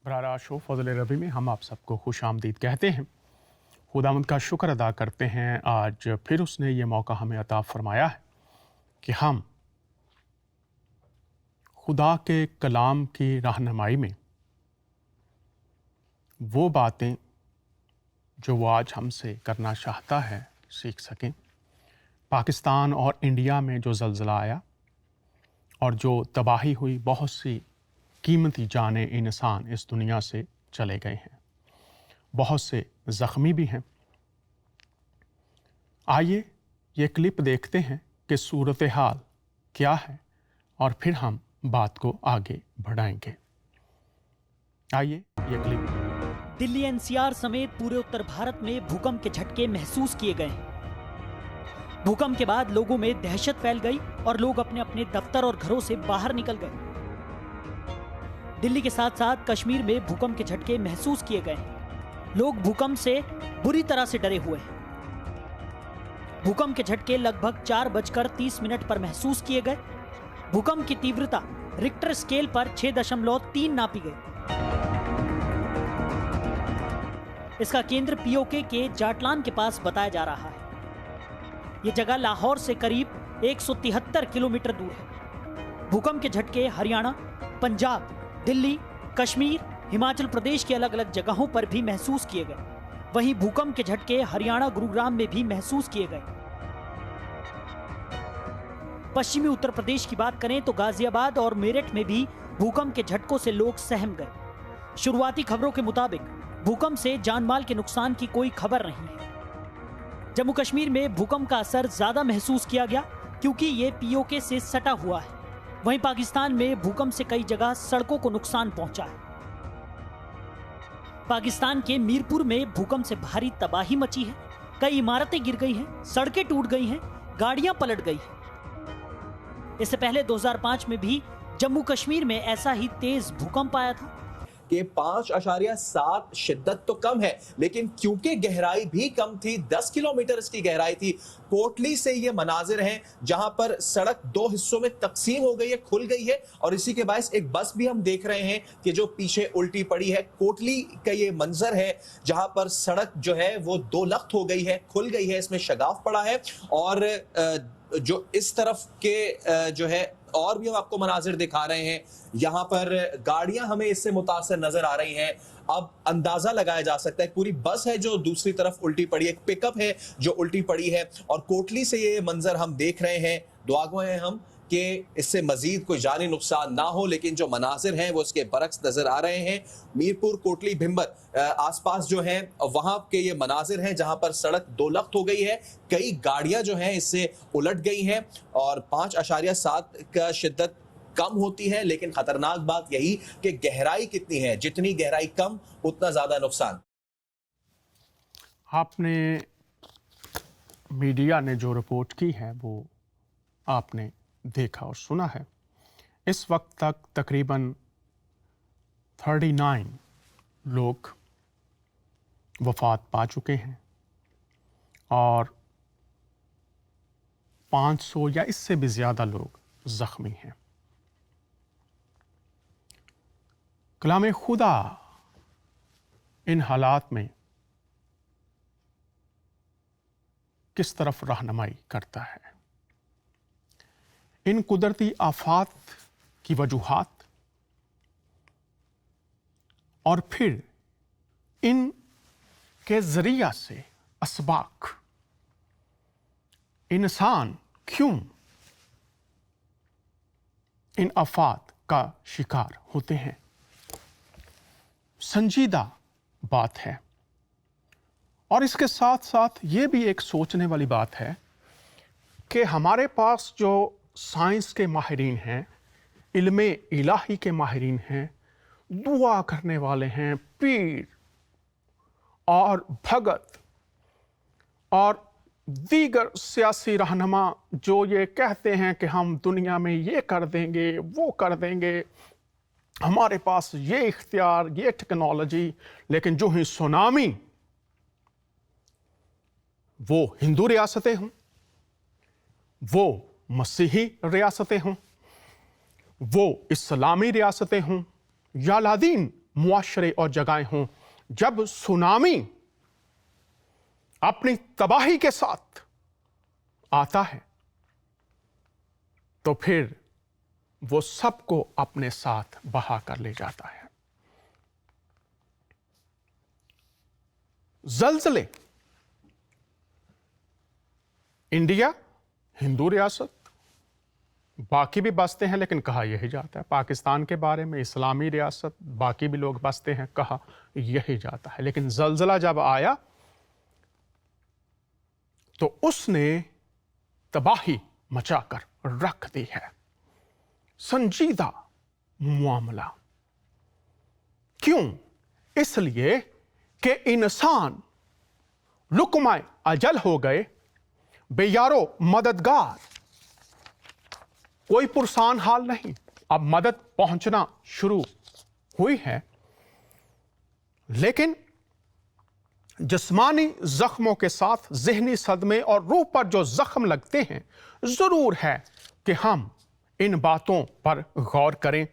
बरारा show फजल रबी में हम आप सबको खुश आमदीद कहते हैं। खुदावंद का शुक्र अदा करते हैं, आज फिर उसने ये मौका हमें अता फरमाया है कि हम खुदा के कलाम की रहनुमाई में वो बातें जो वो आज हमसे करना चाहता है सीख सकें। पाकिस्तान और इंडिया में जो ज़लज़ला आया और जो तबाही हुई, बहुत सी कीमती जाने इंसान इस दुनिया से चले गए हैं, बहुत से ज़ख्मी भी हैं। आइए ये क्लिप देखते हैं कि सूरत हाल क्या है और फिर हम बात को आगे बढ़ाएंगे। आइए ये क्लिप। दिल्ली एनसीआर समेत पूरे उत्तर भारत में भूकंप के झटके महसूस किए गए हैं। भूकंप के बाद लोगों में दहशत फैल गई और लोग अपने अपने दफ्तर और घरों से बाहर निकल गए। दिल्ली के साथ साथ कश्मीर में भूकंप के झटके महसूस किए गए हैं। लोग भूकंप से बुरी तरह से डरे हुए हैं। भूकंप के झटके लगभग 4:30 पर महसूस किए गए। भूकंप की तीव्रता रिक्टर स्केल पर 6.3 नापी गई। इसका केंद्र पीओके के जाटलान के पास बताया जा रहा है। यह जगह लाहौर से करीब 173 किलोमीटर दूर है। भूकंप के झटके हरियाणा, पंजाब, दिल्ली, कश्मीर, हिमाचल प्रदेश की अलग अलग जगहों पर भी महसूस किए गए। वहीं भूकंप के झटके हरियाणा गुरुग्राम में भी महसूस किए गए। पश्चिमी उत्तर प्रदेश की बात करें तो गाजियाबाद और मेरठ में भी भूकंप के झटकों से लोग सहम गए। शुरुआती खबरों के मुताबिक भूकंप से जानमाल के नुकसान की कोई खबर नहीं है। जम्मू कश्मीर में भूकंप का असर ज्यादा महसूस किया गया क्योंकि ये पीओके से सटा हुआ है। वहीं पाकिस्तान में भूकंप से कई जगह सड़कों को नुकसान पहुंचा है। पाकिस्तान के मीरपुर में भूकंप से भारी तबाही मची है। कई इमारतें गिर गई हैं, सड़कें टूट गई हैं, गाड़ियां पलट गई हैं। इससे पहले 2005 में भी जम्मू कश्मीर में ऐसा ही तेज भूकंप आया था कि 5.7 शिद्दत तो कम है, लेकिन क्योंकि गहराई भी कम थी, 10 किलोमीटर इसकी गहराई थी। कोटली से ये मनाजिर हैं जहां पर सड़क 2 हिस्सों में तकसीम हो गई है, खुल गई है, और इसी के बायस एक बस भी हम देख रहे हैं कि जो पीछे उल्टी पड़ी है। कोटली का ये मंजर है जहां पर सड़क जो है वो 2 लख्त हो गई है, खुल गई है, इसमें शगाफ पड़ा है। और जो इस तरफ के जो है और भी हम आपको मनाजिर दिखा रहे हैं, यहाँ पर गाड़ियां हमें इससे मुतासर नजर आ रही हैं। अब अंदाजा लगाया जा सकता है पूरी बस है जो दूसरी तरफ उल्टी पड़ी है, एक पिकअप है जो उल्टी पड़ी है, और कोटली से ये मंजर हम देख रहे हैं। दुआ गो हैं हम कि इससे मजीद कोई जानी नुकसान ना हो, लेकिन जो मनाजिर हैं वो इसके बरक्स नजर आ रहे हैं। मीरपुर, कोटली, भिम्बर आसपास जो हैं वहां के ये मनाजिर हैं जहां पर सड़क 2 लख्त हो गई है। कई गाड़ियां जो हैं इससे उलट गई हैं और 5.7 का शिद्दत कम होती है, लेकिन खतरनाक बात यही कि गहराई कितनी है, जितनी गहराई कम उतना ज्यादा नुकसान। आपने मीडिया ने जो रिपोर्ट की है वो आपने देखा और सुना है। इस वक्त तक तकरीबन 39 लोग वफात पा चुके हैं और 500 या इससे भी ज़्यादा लोग ज़ख्मी हैं। कलाम खुदा इन हालात में किस तरफ रहनुमाई करता है। इन कुदरती आफात की वजूहात और फिर इन के ज़रिया से असबाक इंसान क्यों इन आफात का शिकार होते हैं, संजीदा बात है। और इसके साथ साथ ये भी एक सोचने वाली बात है कि हमारे पास जो साइंस के माहिरीन हैं, इल्मे इलाही के माहिरीन हैं, दुआ करने वाले हैं, पीर और भगत और दीगर सियासी रहनुमा जो ये कहते हैं कि हम दुनिया में ये कर देंगे, वो कर देंगे, हमारे पास ये इख्तियार, ये टेक्नोलॉजी, लेकिन जो ही सुनामी वो हिंदू रियासतें हों, वो मसीही रियासतें हों, वो इस्लामी रियासतें हों या लादीन मुआशरे और जगहें हों, जब सुनामी अपनी तबाही के साथ आता है तो फिर वो सबको अपने साथ बहा कर ले जाता है। ज़लज़ले, इंडिया हिंदू रियासत, बाकी भी बसते हैं लेकिन कहा यही जाता है। पाकिस्तान के बारे में इस्लामी रियासत, बाकी भी लोग बसते हैं, कहा यही जाता है। लेकिन ज़लज़ला जब आया तो उसने तबाही मचाकर रख दी है। संजीदा मामला। क्यों? इसलिए कि इंसान लुकमाए अजल हो गए, बेयारो मददगार, कोई पुरसान हाल नहीं। अब मदद पहुंचना शुरू हुई है, लेकिन जिस्मानी जख्मों के साथ ज़हनी सदमे और रूह पर जो जख्म लगते हैं, ज़रूर है कि हम इन बातों पर गौर करें।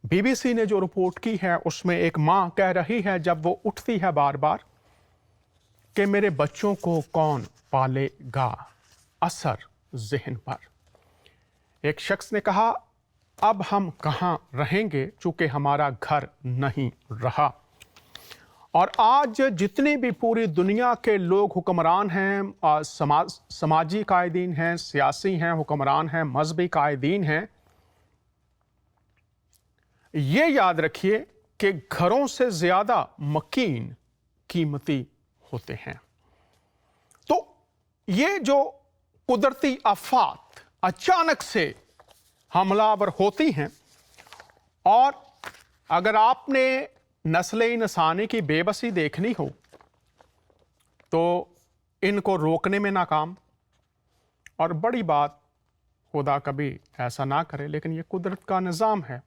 बीबीसी ने जो रिपोर्ट की है उसमें एक माँ कह रही है जब वो उठती है बार बार कि मेरे बच्चों को कौन पालेगा, असर ज़हन पर। एक शख्स ने कहा अब हम कहाँ रहेंगे चूँकि हमारा घर नहीं रहा। और आज जितने भी पूरी दुनिया के लोग हुक्मरान हैं, समाजी कायदीन हैं, सियासी हैं, हुक्मरान हैं, मजहबी कायदीन हैं, ये याद रखिए कि घरों से ज़्यादा मकीन कीमती होते हैं। तो ये जो कुदरती आफात अचानक से हमलावर होती हैं, और अगर आपने नस्ल इंसानी की बेबसी देखनी हो तो इनको रोकने में नाकाम। और बड़ी बात, खुदा कभी ऐसा ना करे, लेकिन ये कुदरत का निज़ाम है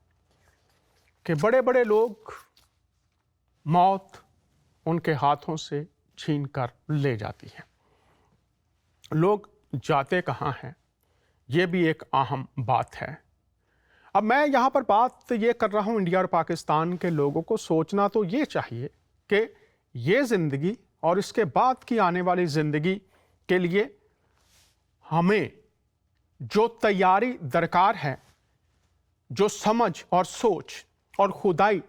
कि बड़े बड़े लोग मौत उनके हाथों से छीन कर ले जाती है। लोग जाते कहाँ हैं, ये भी एक अहम बात है। अब मैं यहाँ पर बात ये कर रहा हूँ इंडिया और पाकिस्तान के लोगों को सोचना तो ये चाहिए कि ये ज़िंदगी और इसके बाद की आने वाली ज़िंदगी के लिए हमें जो तैयारी दरकार है, जो समझ और सोच और खुदाई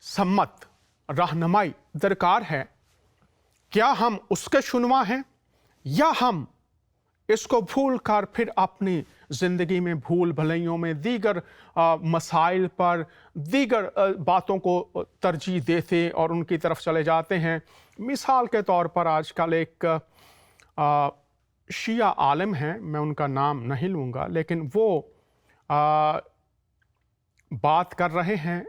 सम्मत रहनुमाई दरकार है, क्या हम उसके शुनवा हैं या हम इसको भूल कर फिर अपनी ज़िंदगी में भूल भलाइयों में दीगर मसाइल पर दीगर बातों को तरजीह देते और उनकी तरफ चले जाते हैं। मिसाल के तौर पर आजकल एक शिया आलिम हैं, मैं उनका नाम नहीं लूँगा, लेकिन वो बात कर रहे हैं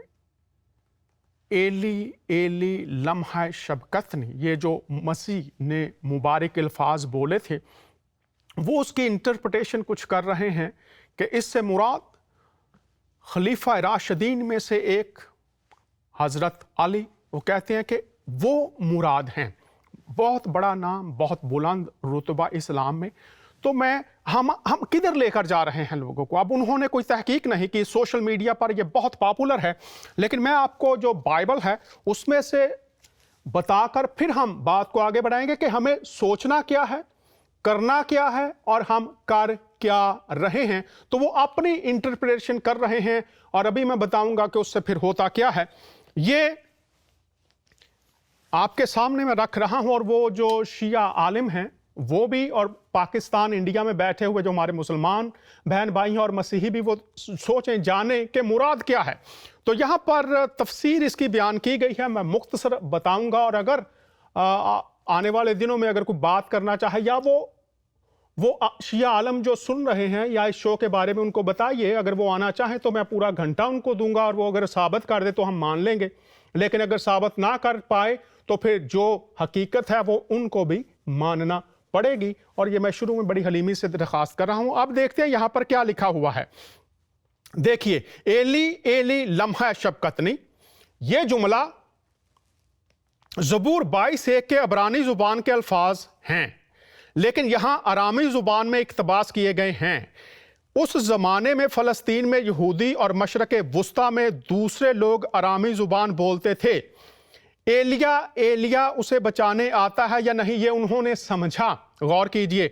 एली एली लम्हा शबकतनी, ये जो मसीह ने मुबारक अल्फाज बोले थे, वो उसकी इंटरप्रिटेशन कुछ कर रहे हैं कि इससे मुराद खलीफा राशिदीन में से एक हज़रत अली, वो कहते हैं कि वो मुराद हैं। बहुत बड़ा नाम, बहुत बुलंद रुतबा इस्लाम में। तो हम किधर लेकर जा रहे हैं लोगों को? अब उन्होंने कोई तहकीक नहीं की, सोशल मीडिया पर ये बहुत पॉपुलर है, लेकिन मैं आपको जो बाइबल है उसमें से बताकर फिर हम बात को आगे बढ़ाएंगे कि हमें सोचना क्या है, करना क्या है और हम कर क्या रहे हैं। तो वो अपनी इंटरप्रिटेशन कर रहे हैं और अभी मैं बताऊंगा कि उससे फिर होता क्या है। ये आपके सामने मैं रख रहा हूं, और वो जो शिया आलिम हैं वो भी, और पाकिस्तान इंडिया में बैठे हुए जो हमारे मुसलमान बहन भाई हैं और मसीही भी, वो सोचें जाने कि मुराद क्या है। तो यहाँ पर तफसीर इसकी बयान की गई है, मैं मुख्तसर बताऊंगा। और अगर आने वाले दिनों में अगर कोई बात करना चाहे, या वो शिया आलम जो सुन रहे हैं या इस शो के बारे में, उनको बताइए। अगर वो आना चाहें तो मैं पूरा घंटा उनको दूंगा, और वो अगर साबित कर दे तो हम मान लेंगे, लेकिन अगर साबित ना कर पाए तो फिर जो हकीकत है वो उनको भी मानना पड़ेगी। और ये मैं शुरू में बड़ी हलीमी से दरख्वास्त कर रहा हूं। अब देखते हैं यहां पर क्या लिखा हुआ है। देखिए, एली एली लम्हा शबकतनी, ये जुमला ज़बूर 22:1 के अबरानी ज़ुबान के अल्फाज हैं, लेकिन यहां अरामी ज़ुबान में इक़्तिबास किए गए हैं। اس زمانے میں فلسطین میں یہودی اور مشرق وسطی میں دوسرے لوگ ارامی زبان بولتے تھے۔ ایلیا اسے بچانے آتا ہے یا نہیں، یہ انہوں نے سمجھا۔ غور کیجئے،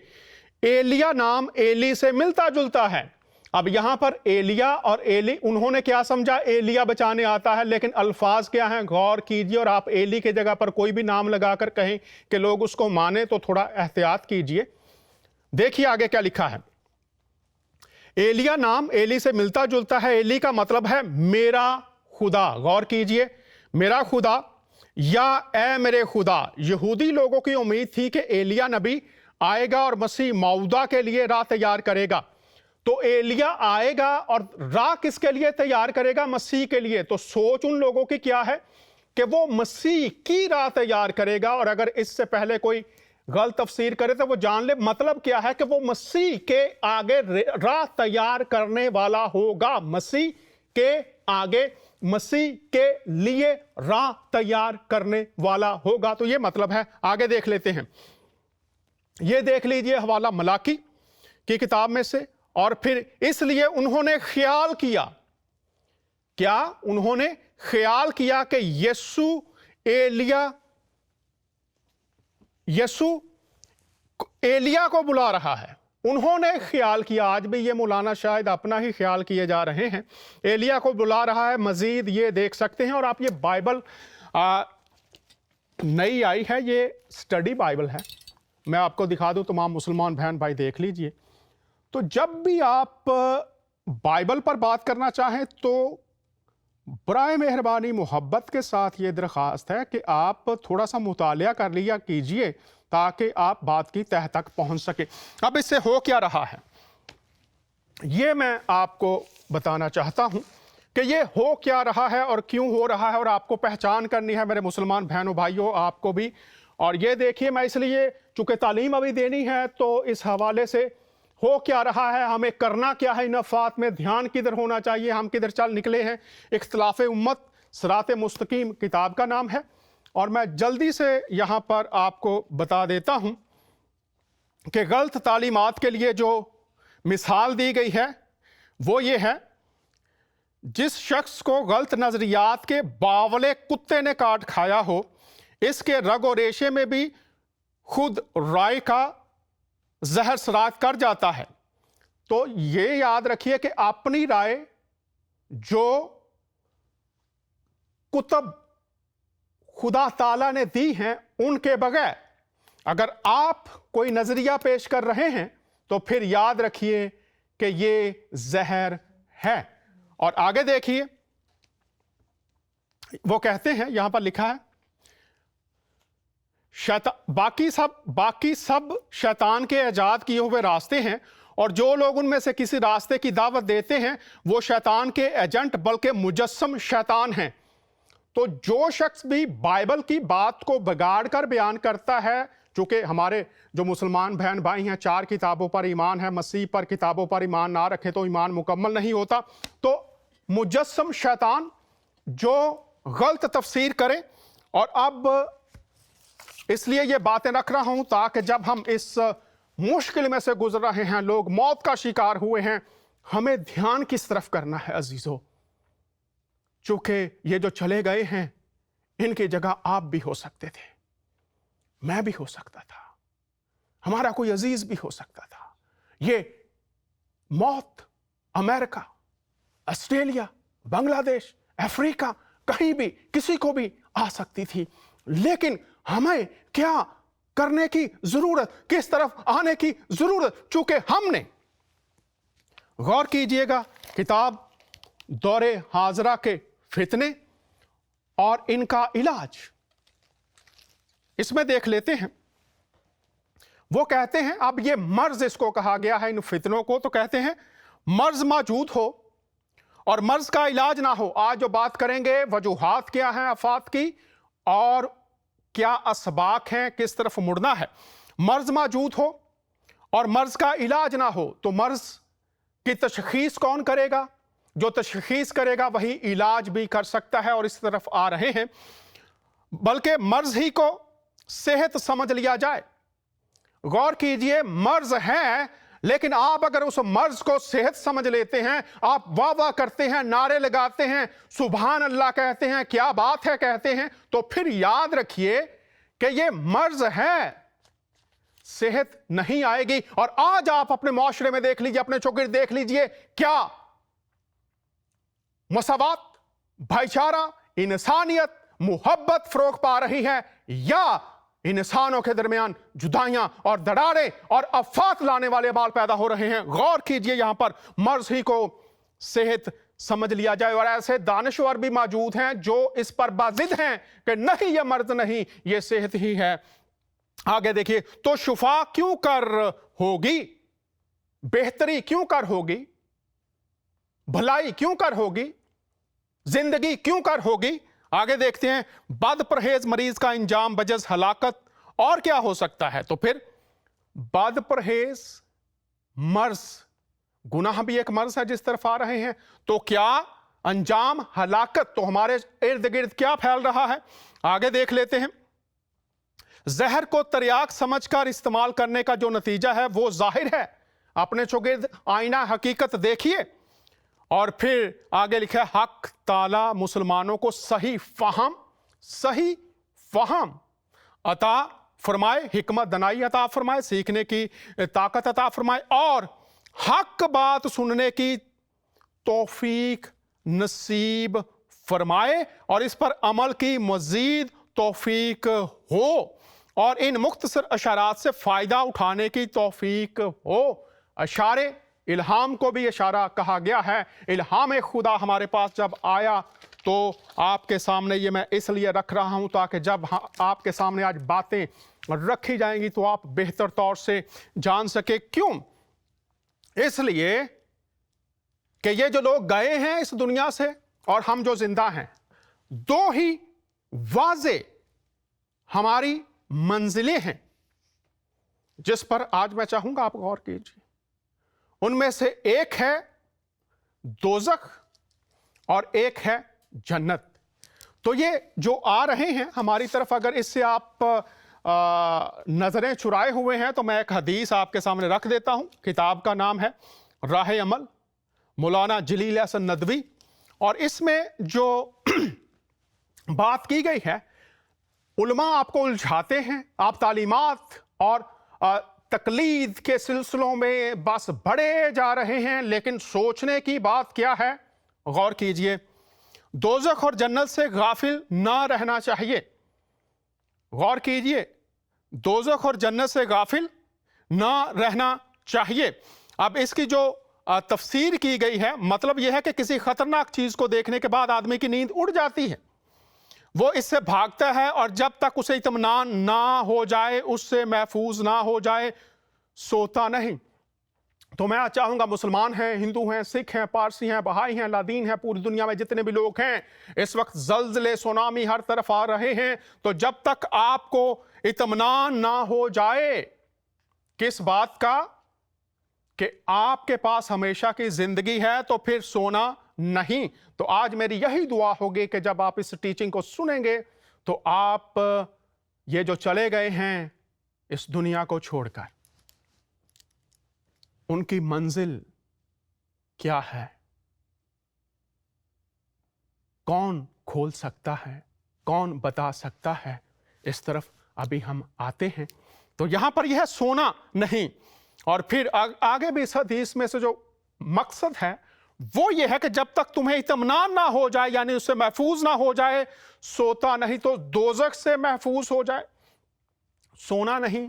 ایلیا نام ایلی سے ملتا جلتا ہے۔ اب یہاں پر ایلیا اور ایلی، انہوں نے کیا سمجھا؟ ایلیا بچانے آتا ہے، لیکن الفاظ کیا ہیں؟ غور کیجئے، اور آپ ایلی کی جگہ پر کوئی بھی نام لگا کر کہیں کہ لوگ اس کو مانیں تو تھوڑا احتیاط کیجئے۔ دیکھیے آگے کیا لکھا ہے۔ ایلیا نام ایلی سے ملتا جلتا ہے۔ ایلی کا مطلب ہے میرا خدا۔ غور کیجئے، میرا خدا یا اے میرے خدا۔ یہودی لوگوں کی امید تھی کہ ایلیا نبی آئے گا اور مسیح موعودہ کے لیے راہ تیار کرے گا۔ تو ایلیا آئے گا اور راہ کس کے لیے تیار کرے گا؟ مسیح کے لیے۔ تو سوچ ان لوگوں کی کیا ہے کہ وہ مسیح کی راہ تیار کرے گا، اور اگر اس سے پہلے کوئی غلط تفسیر کرے تو وہ جان لے مطلب کیا ہے، کہ وہ مسیح کے آگے راہ تیار کرنے والا ہوگا۔ مسیح کے آگے، مسیح کے لیے راہ تیار کرنے والا ہوگا۔ تو یہ مطلب ہے۔ آگے دیکھ لیتے ہیں، یہ دیکھ لیجئے حوالہ ملاکی کی کتاب میں سے۔ اور پھر اس لیے انہوں نے خیال کیا، کیا انہوں نے خیال کیا کہ یسوع ایلیا کو بلا رہا ہے۔ انہوں نے خیال کیا، آج بھی یہ مولانا شاید اپنا ہی خیال کیے جا رہے ہیں، ایلیا کو بلا رہا ہے۔ مزید یہ دیکھ سکتے ہیں، اور آپ یہ بائبل نئی آئی ہے، یہ سٹڈی بائبل ہے، میں آپ کو دکھا دوں، تمام مسلمان بہن بھائی دیکھ لیجئے۔ تو جب بھی آپ بائبل پر بات کرنا چاہیں تو برائے مہربانی محبت کے ساتھ یہ درخواست ہے کہ آپ تھوڑا سا مطالعہ کر لیا کیجئے، تاکہ آپ بات کی تہہ تک پہنچ سکیں۔ اب اس سے ہو کیا رہا ہے، یہ میں آپ کو بتانا چاہتا ہوں کہ یہ ہو کیا رہا ہے اور کیوں ہو رہا ہے، اور آپ کو پہچان کرنی ہے میرے مسلمان بہنوں بھائیوں، آپ کو بھی۔ اور یہ دیکھیے، میں اس لیے چونکہ تعلیم ابھی دینی ہے تو اس حوالے سے ہو کیا رہا ہے، ہمیں کرنا کیا ہے، ان افات میں دھیان کدھر ہونا چاہیے، ہم کدھر چل نکلے ہیں۔ اختلاف امت صراط مستقیم کتاب کا نام ہے، اور میں جلدی سے یہاں پر آپ کو بتا دیتا ہوں کہ غلط تعلیمات کے لیے جو مثال دی گئی ہے وہ یہ ہے، جس شخص کو غلط نظریات کے باولے کتے نے کاٹ کھایا ہو، اس کے رگ و ریشے میں بھی خود رائے کا زہر سرات کر جاتا ہے۔ تو یہ یاد رکھیے کہ اپنی رائے جو کتب خدا تعالیٰ نے دی ہیں ان کے بغیر اگر آپ کوئی نظریہ پیش کر رہے ہیں تو پھر یاد رکھیے کہ یہ زہر ہے۔ اور آگے دیکھیے، وہ کہتے ہیں، یہاں پر لکھا ہے، باقی سب شیطان کے ایجاد کیے ہوئے راستے ہیں، اور جو لوگ ان میں سے کسی راستے کی دعوت دیتے ہیں وہ شیطان کے ایجنٹ بلکہ مجسم شیطان ہیں۔ تو جو شخص بھی بائبل کی بات کو بگاڑ کر بیان کرتا ہے، چونکہ ہمارے جو مسلمان بہن بھائی ہیں 4 کتابوں پر ایمان ہے، مسیح پر کتابوں پر ایمان نہ رکھے تو ایمان مکمل نہیں ہوتا، تو مجسم شیطان جو غلط تفسیر کرے۔ اور اب اس لیے یہ باتیں رکھ رہا ہوں تاکہ جب ہم اس مشکل میں سے گزر رہے ہیں، لوگ موت کا شکار ہوئے ہیں، ہمیں دھیان کس طرف کرنا ہے عزیزو، چونکہ یہ جو چلے گئے ہیں ان کی جگہ آپ بھی ہو سکتے تھے، میں بھی ہو سکتا تھا، ہمارا کوئی عزیز بھی ہو سکتا تھا۔ یہ موت امریکہ، آسٹریلیا، بنگلہ دیش، افریقہ، کہیں بھی کسی کو بھی آ سکتی تھی، لیکن ہمیں کیا کرنے کی ضرورت، کس طرف آنے کی ضرورت، چونکہ ہم نے، غور کیجئے گا، کتاب دور حاضرہ کے فتنے اور ان کا علاج اس میں دیکھ لیتے ہیں۔ وہ کہتے ہیں، اب یہ مرض اس کو کہا گیا ہے ان فتنوں کو، تو کہتے ہیں مرض موجود ہو اور مرض کا علاج نہ ہو۔ آج جو بات کریں گے وجوہات کیا ہیں آفات کی اور کیا اسباق ہیں، کس طرف مڑنا ہے۔ مرض موجود ہو اور مرض کا علاج نہ ہو تو مرض کی تشخیص کون کرے گا؟ جو تشخیص کرے گا وہی علاج بھی کر سکتا ہے، اور اس طرف آ رہے ہیں۔ بلکہ مرض ہی کو صحت سمجھ لیا جائے۔ غور کیجئے، مرض ہے لیکن آپ اگر اس مرض کو صحت سمجھ لیتے ہیں, آپ واہ واہ کرتے ہیں, نعرے لگاتے ہیں, سبحان اللہ کہتے ہیں, کیا بات ہے کہتے ہیں, تو پھر یاد رکھیے کہ یہ مرض ہے, صحت نہیں آئے گی. اور آج آپ اپنے معاشرے میں دیکھ لیجئے, اپنے چوگرد دیکھ لیجئے, کیا مساوات, بھائی چارہ, انسانیت, محبت فروغ پا رہی ہے, یا انسانوں کے درمیان جدائیاں اور دراڑیں اور افات لانے والے اعمال پیدا ہو رہے ہیں؟ غور کیجئے, یہاں پر مرض ہی کو صحت سمجھ لیا جائے, اور ایسے دانشور بھی موجود ہیں جو اس پر بازد ہیں کہ نہیں یہ مرض نہیں, یہ صحت ہی ہے. آگے دیکھیے, تو شفا کیوں کر ہوگی, بہتری کیوں کر ہوگی, بھلائی کیوں کر ہوگی, زندگی کیوں کر ہوگی؟ آگے دیکھتے ہیں, بد پرہیز مریض کا انجام بجز ہلاکت, اور کیا ہو سکتا ہے؟ تو پھر بد پرہیز مرض, گناہ بھی ایک مرض ہے جس طرف آ رہے ہیں, تو کیا انجام ہلاکت, تو ہمارے ارد گرد کیا پھیل رہا ہے؟ آگے دیکھ لیتے ہیں. زہر کو تریاک سمجھ کر استعمال کرنے کا جو نتیجہ ہے وہ ظاہر ہے. اپنے چوگرد آئینہ حقیقت دیکھیے. اور پھر آگے لکھا ہے, حق تعالی مسلمانوں کو صحیح فہم عطا فرمائے, حکمت دنائی عطا فرمائے, سیکھنے کی طاقت عطا فرمائے, اور حق بات سننے کی توفیق نصیب فرمائے, اور اس پر عمل کی مزید توفیق ہو, اور ان مختصر اشارات سے فائدہ اٹھانے کی توفیق ہو. اشارے الہام کو بھی اشارہ کہا گیا ہے. الہام خدا ہمارے پاس جب آیا تو آپ کے سامنے یہ میں اس لیے رکھ رہا ہوں تاکہ جب آپ کے سامنے آج باتیں رکھی جائیں گی تو آپ بہتر طور سے جان سکے. کیوں؟ اس لیے کہ یہ جو لوگ گئے ہیں اس دنیا سے اور ہم جو زندہ ہیں, دو ہی واضح ہماری منزلیں ہیں جس پر آج میں چاہوں گا آپ غور کیجیے. ان میں سے ایک ہے دوزخ اور ایک ہے جنت. تو یہ جو آ رہے ہیں ہماری طرف, اگر اس سے آپ نظریں چرائے ہوئے ہیں تو میں ایک حدیث آپ کے سامنے رکھ دیتا ہوں. کتاب کا نام ہے راہ عمل, مولانا جلیل احسن ندوی, اور اس میں جو بات کی گئی ہے, علماء آپ کو الجھاتے ہیں, آپ تعلیمات اور تقلید کے سلسلوں میں بس بڑھے جا رہے ہیں, لیکن سوچنے کی بات کیا ہے؟ غور کیجئے. دوزخ اور جنت سے غافل نہ رہنا چاہیے. غور کیجئے, دوزخ اور جنت سے غافل نہ رہنا چاہیے. اب اس کی جو تفسیر کی گئی ہے, مطلب یہ ہے کہ کسی خطرناک چیز کو دیکھنے کے بعد آدمی کی نیند اڑ جاتی ہے, وہ اس سے بھاگتا ہے, اور جب تک اسے اطمینان نہ ہو جائے, اس سے محفوظ نہ ہو جائے, سوتا نہیں. تو میں چاہوں گا مسلمان ہیں, ہندو ہیں, سکھ ہیں, پارسی ہیں, بہائی ہیں, لادین ہیں, پوری دنیا میں جتنے بھی لوگ ہیں, اس وقت زلزلے سونامی ہر طرف آ رہے ہیں, تو جب تک آپ کو اطمینان نہ ہو جائے کس بات کا کہ آپ کے پاس ہمیشہ کی زندگی ہے, تو پھر سونا نہیں. تو آج میری یہی دعا ہوگی کہ جب آپ اس ٹیچنگ کو سنیں گے تو آپ یہ جو چلے گئے ہیں اس دنیا کو چھوڑ کر, ان کی منزل کیا ہے, کون کھول سکتا ہے, کون بتا سکتا ہے, اس طرف ابھی ہم آتے ہیں. تو یہاں پر یہ ہے سونا نہیں. اور پھر آگے بھی اس حدیث میں سے جو مقصد ہے وہ یہ ہے کہ جب تک تمہیں اطمینان نہ ہو جائے, یعنی اس سے محفوظ نہ ہو جائے, سوتا نہیں. تو دوزخ سے محفوظ ہو جائے, سونا نہیں.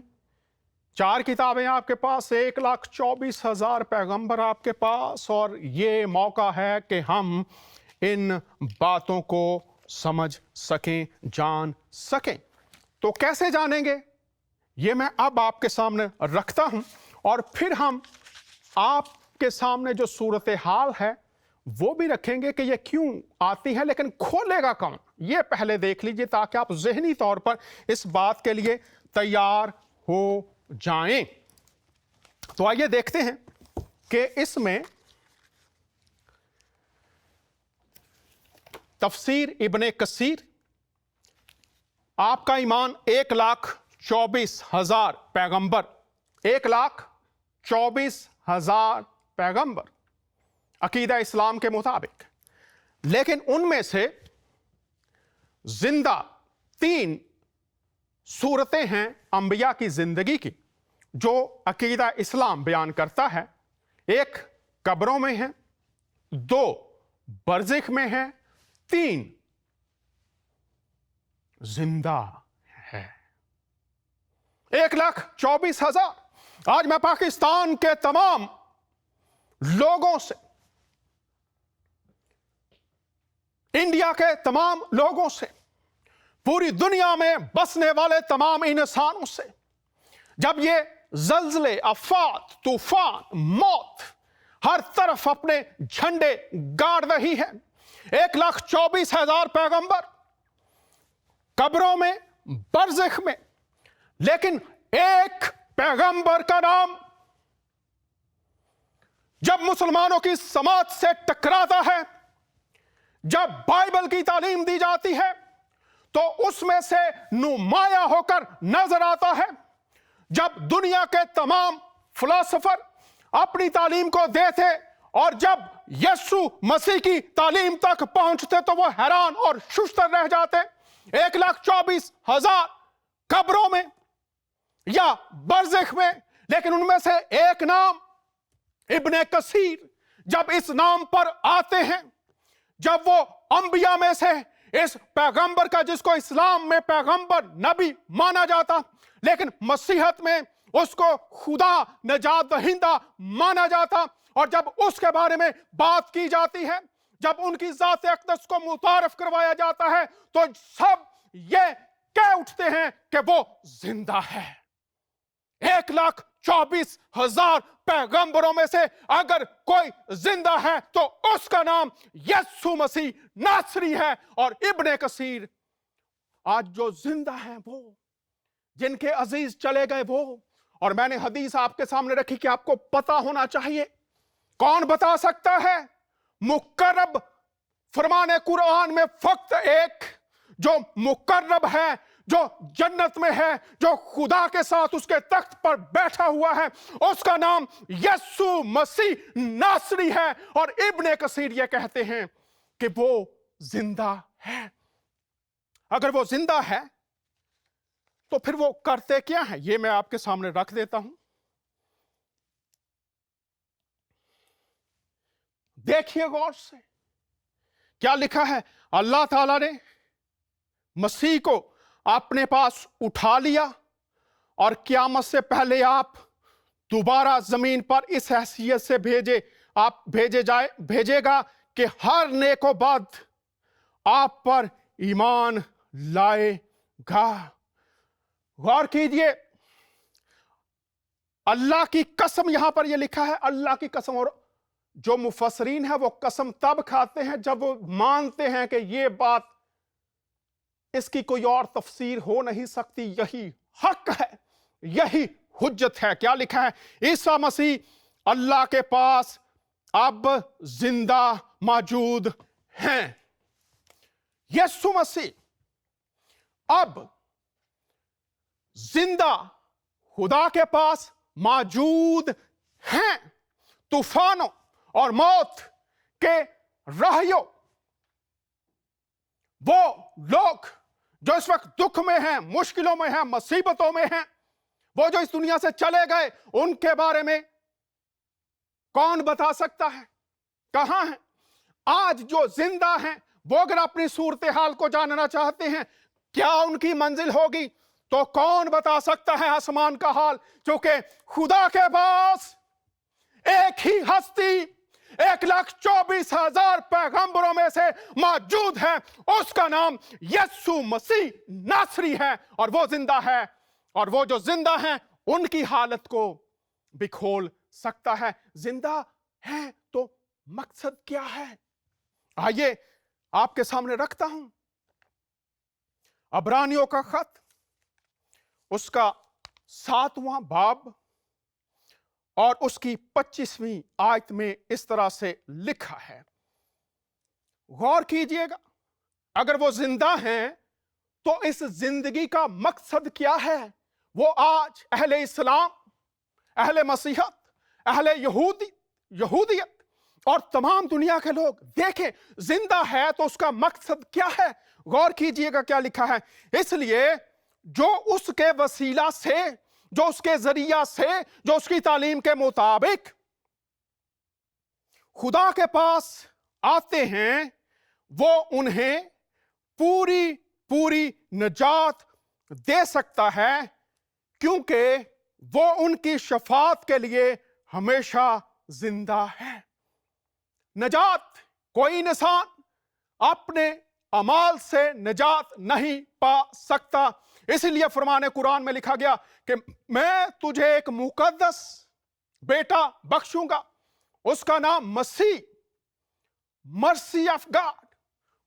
4 کتابیں آپ کے پاس, 1,24,000 پیغمبر آپ کے پاس, اور یہ موقع ہے کہ ہم ان باتوں کو سمجھ سکیں, جان سکیں. تو کیسے جانیں گے یہ میں اب آپ کے سامنے رکھتا ہوں, اور پھر ہم آپ کے سامنے جو صورتحال ہے وہ بھی رکھیں گے کہ یہ کیوں آتی ہے, لیکن کھولے گا کون یہ پہلے دیکھ لیجئے تاکہ آپ ذہنی طور پر اس بات کے لیے تیار ہو جائیں. تو آئیے دیکھتے ہیں کہ اس میں تفسیر ابن کثیر, آپ کا ایمان 1,24,000 پیغمبر, 24,000 पैगंबर अकीदा इस्लाम के मुताबिक, लेकिन उनमें से जिंदा 3 सूरतें हैं अंबिया की जिंदगी की जो अकीदा इस्लाम बयान करता है। एक कब्रों में है, 2 बरज़ख में है, 3 जिंदा है। 1,24,000। आज मैं पाकिस्तान के तमाम लोगों से, इंडिया के तमाम लोगों से, पूरी दुनिया में बसने वाले तमाम इंसानों से, जब ये ज़ल्ज़ले, आफ़ात, तूफान, मौत हर तरफ अपने झंडे गाड़ रही है, 1,24,000 पैगंबर कब्रों में, बरज़ख में, लेकिन एक पैगंबर का नाम जब मुसलमानों की समाज से टकराता है, जब बाइबल की तालीम दी जाती है, तो उसमें से नुमाया होकर नजर आता है। जब दुनिया के तमाम फिलोसोफर अपनी तालीम को देते और जब यीशु मसीह की तालीम तक पहुंचते तो वो हैरान और शुस्तर रह जाते। 1,24,000 कब्रों में या बरज़ख में, लेकिन उनमें से एक नाम इब्ने कसीर जब इस नाम पर आते हैं, जब वो अंबिया में से इस पैगंबर का, जिसको इस्लाम में पैगंबर नबी माना जाता, लेकिन मसीहत में उसको खुदा नजात दहिंदा माना जाता, और जब उसके बारे में बात की जाती है, जब उनकी ज़ात अक़दस को मुतारफ करवाया जाता है, तो सब ये कह उठते हैं कि वो जिंदा है। 1,24,000 पैगंबरों में से अगर कोई जिंदा है तो उसका नाम यीशु मसीह नासरी है। और इब्ने कसीर आज जो जिंदा है, वो जिनके अजीज चले गए वो, और मैंने हदीस आपके सामने रखी कि आपको पता होना चाहिए। कौन बता सकता है? मुकर्रब फरमाने कुरान में फक्त एक जो मुकर्रब है, जो जन्नत में है, जो खुदा के साथ उसके तख्त पर बैठा हुआ है, उसका नाम यीशु मसीह नासरी है। और इब्ने कसीर ये कहते हैं कि वो जिंदा है। अगर वो जिंदा है तो फिर वो करते क्या है, ये मैं आपके सामने रख देता हूं। देखिए गौर से क्या लिखा है। अल्लाह ताला ने मसीह को अपने पास उठा लिया और क़यामत से पहले आप दोबारा जमीन पर इस हैसियत से भेजेगा कि हर नेकोबद आप पर ईमान लाएगा। गौर कीजिए, अल्लाह की कसम, यहां पर यह लिखा है अल्लाह की कसम। और जो मुफस्सरीन है वो कसम तब खाते हैं जब वो मानते हैं कि ये बात, इसकी कोई और तफसीर हो नहीं सकती, यही हक है, यही हुज्जत है। क्या लिखा है? ईसा मसीह अल्लाह के पास अब जिंदा मौजूद हैं। यीशु मसीह अब जिंदा खुदा के पास मौजूद हैं। तूफानों और मौत के राहियों, वो लोग जो इस वक्त दुख में हैं, मुश्किलों में हैं, मुसीबतों में हैं, वो जो इस दुनिया से चले गए, उनके बारे में कौन बता सकता है? कहां हैं? आज जो जिंदा हैं वो अगर अपनी सूरत हाल को जानना चाहते हैं, क्या उनकी मंजिल होगी, तो कौन बता सकता है आसमान का हाल? क्योंकि खुदा के पास एक ही हस्ती 1,24,000 पैगंबरों में से मौजूद है, उसका नाम यीशु मसीह नासरी है, और वो जिंदा है। और वो जो जिंदा हैं उनकी हालत को भी खोल सकता है। जिंदा है तो मकसद क्या है? आइए आपके सामने रखता हूं अबरानियों का खत, उसका 7वां बाब और उसकी 25वीं आयत में इस तरह से लिखा है। गौर कीजिएगा, अगर वो जिंदा हैं तो इस जिंदगी का मकसद क्या है? वो आज अहले इस्लाम, अहले मसीहत, اہل یہودیت اور تمام دنیا کے لوگ دیکھیں زندہ ہے تو اس کا مقصد کیا ہے. غور کیجئے گا کیا لکھا ہے. اس لیے جو اس کے وسیلہ سے، جو اس کے ذریعہ سے، جو اس کی تعلیم کے مطابق خدا کے پاس آتے ہیں، وہ انہیں پوری نجات دے سکتا ہے، کیونکہ وہ ان کی شفاعت کے لیے ہمیشہ زندہ ہے. نجات کوئی انسان اپنے اعمال سے نجات نہیں پا سکتا. اسی لیے فرمان قرآن میں لکھا گیا کہ میں تجھے ایک مقدس بیٹا بخشوں گا، اس کا نام مسیح، مرسی آف گاڈ،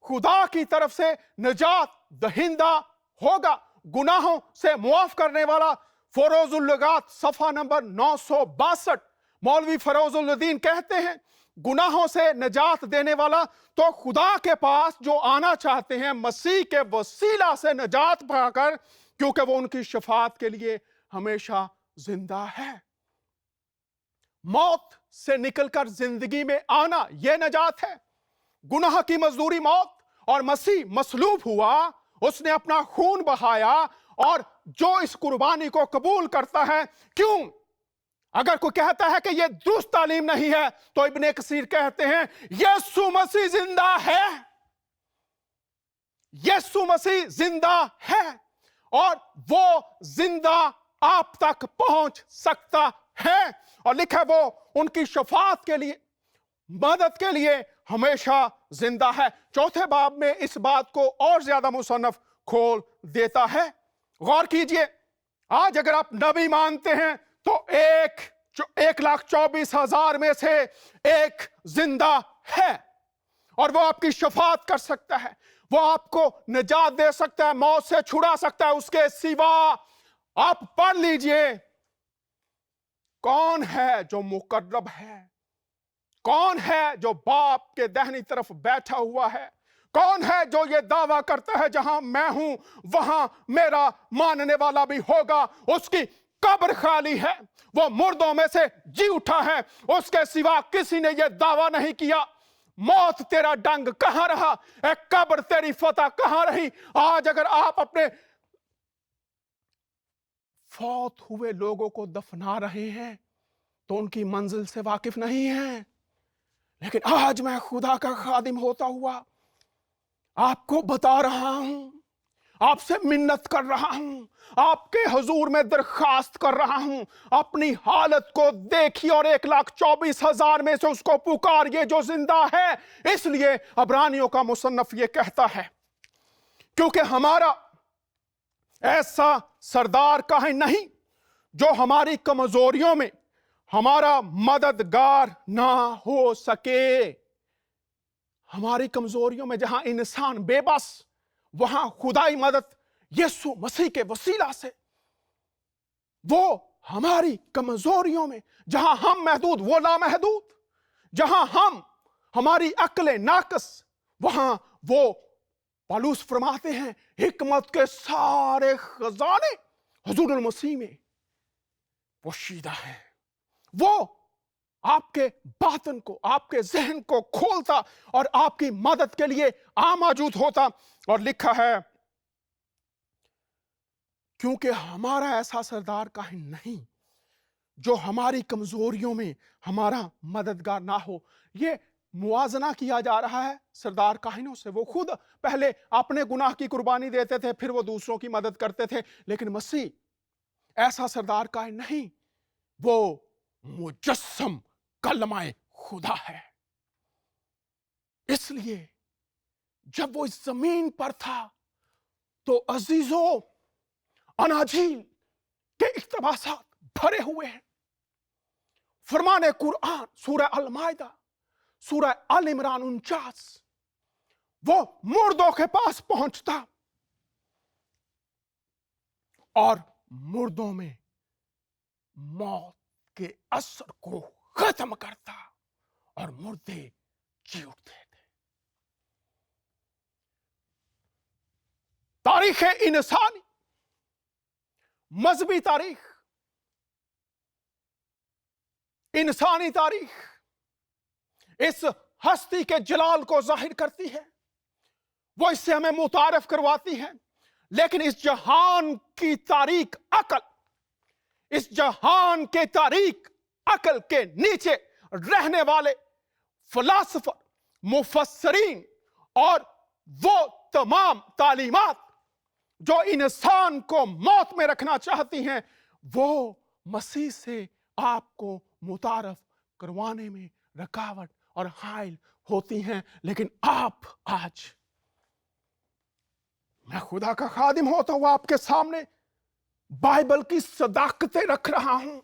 خدا کی طرف سے نجات دہندہ ہوگا، گناہوں سے معاف کرنے والا. فروز اللغات صفحہ نمبر 962. مولوی فروز الدین کہتے ہیں گناہوں سے نجات دینے والا تو خدا کے پاس جو آنا چاہتے ہیں مسیح کے وسیلہ سے نجات پا کر، کیونکہ وہ ان کی شفاعت کے لیے ہمیشہ زندہ ہے. موت سے نکل کر زندگی میں آنا یہ نجات ہے. گناہ کی مزدوری موت، اور مسیح مصلوب ہوا، اس نے اپنا خون بہایا، اور جو اس قربانی کو قبول کرتا ہے، کیوں اگر کوئی کہتا ہے کہ یہ درست تعلیم نہیں ہے تو ابن کثیر کہتے ہیں یسوع مسیح زندہ ہے، یسوع مسیح زندہ ہے، اور وہ زندہ آپ تک پہنچ سکتا ہے. اور لکھا وہ ان کی شفاعت کے لیے، مدد کے لیے ہمیشہ زندہ ہے. چوتھے باب میں اس بات کو اور زیادہ مصنف کھول دیتا ہے. غور کیجئے، آج اگر آپ نبی مانتے ہیں تو 1,24,000 میں سے ایک زندہ ہے، اور وہ آپ کی شفاعت کر سکتا ہے، وہ آپ کو نجات دے سکتا ہے، موت سے چھڑا سکتا ہے. اس کے سوا آپ پڑھ لیجئے کون ہے جو مقرب ہے، کون ہے جو باپ کے دہنی طرف بیٹھا ہوا ہے، کون ہے جو یہ دعویٰ کرتا ہے جہاں میں ہوں وہاں میرا ماننے والا بھی ہوگا. اس کی قبر خالی ہے، وہ مردوں میں سے جی اٹھا ہے، اس کے سوا کسی نے یہ دعویٰ نہیں کیا. موت تیرا ڈنگ کہاں رہا، اے قبر تیری فتح کہاں رہی. آج اگر آپ اپنے فوت ہوئے لوگوں کو دفنا رہے ہیں تو ان کی منزل سے واقف نہیں ہیں، لیکن آج میں خدا کا خادم ہوتا ہوا آپ کو بتا رہا ہوں، آپ سے منت کر رہا ہوں، آپ کے حضور میں درخواست کر رہا ہوں، اپنی حالت کو دیکھیے اور 1,24,000 میں سے اس کو پکاریے جو زندہ ہے. اس لیے عبرانیوں کا مصنف یہ کہتا ہے کیونکہ ہمارا ایسا سردار کہیں نہیں جو ہماری کمزوریوں میں ہمارا مددگار نہ ہو سکے. ہماری کمزوریوں میں جہاں انسان بے بس، وہاں خدائی مدد یسوع مسیح کے وسیلہ سے. وہ ہماری کمزوریوں میں جہاں ہم محدود وہ لامحدود، جہاں ہماری عقل ناقص، وہاں وہ پالوس فرماتے ہیں حکمت کے سارے خزانے حضور المسیح میں پوشیدہ ہیں. وہ آپ کے باطن کو، آپ کے ذہن کو کھولتا اور آپ کی مدد کے لیے موجود ہوتا. اور لکھا ہے کیونکہ ہمارا ایسا سردار کاہن نہیں جو ہماری کمزوریوں میں ہمارا مددگار نہ ہو. یہ موازنہ کیا جا رہا ہے سردار کاہنوں سے. وہ خود پہلے اپنے گناہ کی قربانی دیتے تھے، پھر وہ دوسروں کی مدد کرتے تھے، لیکن مسیح ایسا سردار کاہن نہیں، وہ مجسم کلمہ خدا ہے. اس لیے جب وہ اس زمین پر تھا تو عزیزوں اناجیل کے اقتباسات بھرے ہوئے ہیں. فرمان قرآن سورہ المائدہ، سورہ آل عمران 49، وہ مردوں کے پاس پہنچتا اور مردوں میں موت کے اثر کو ختم کرتا اور مردے جی اٹھتے تھے. تاریخ انسانی، مذہبی تاریخ इंसानी तारीख इस हस्ती के जलाल को जाहिर करती है, वो इससे हमें मुतारफ करवाती है। लेकिन इस जहान की तारीख अकल, इस जहान के तारीख अकल के नीचे रहने वाले फिलासफर, मुफस्सरीन और वो तमाम तालीमात जो इंसान को मौत में रखना चाहती हैं, वो मसीह से आपको मुतारफ करवाने में रुकावट और हाइल होती हैं। लेकिन आप आज, मैं खुदा का खादिम होता हुआ आपके सामने बाइबल की सदाकतें रख रहा हूं,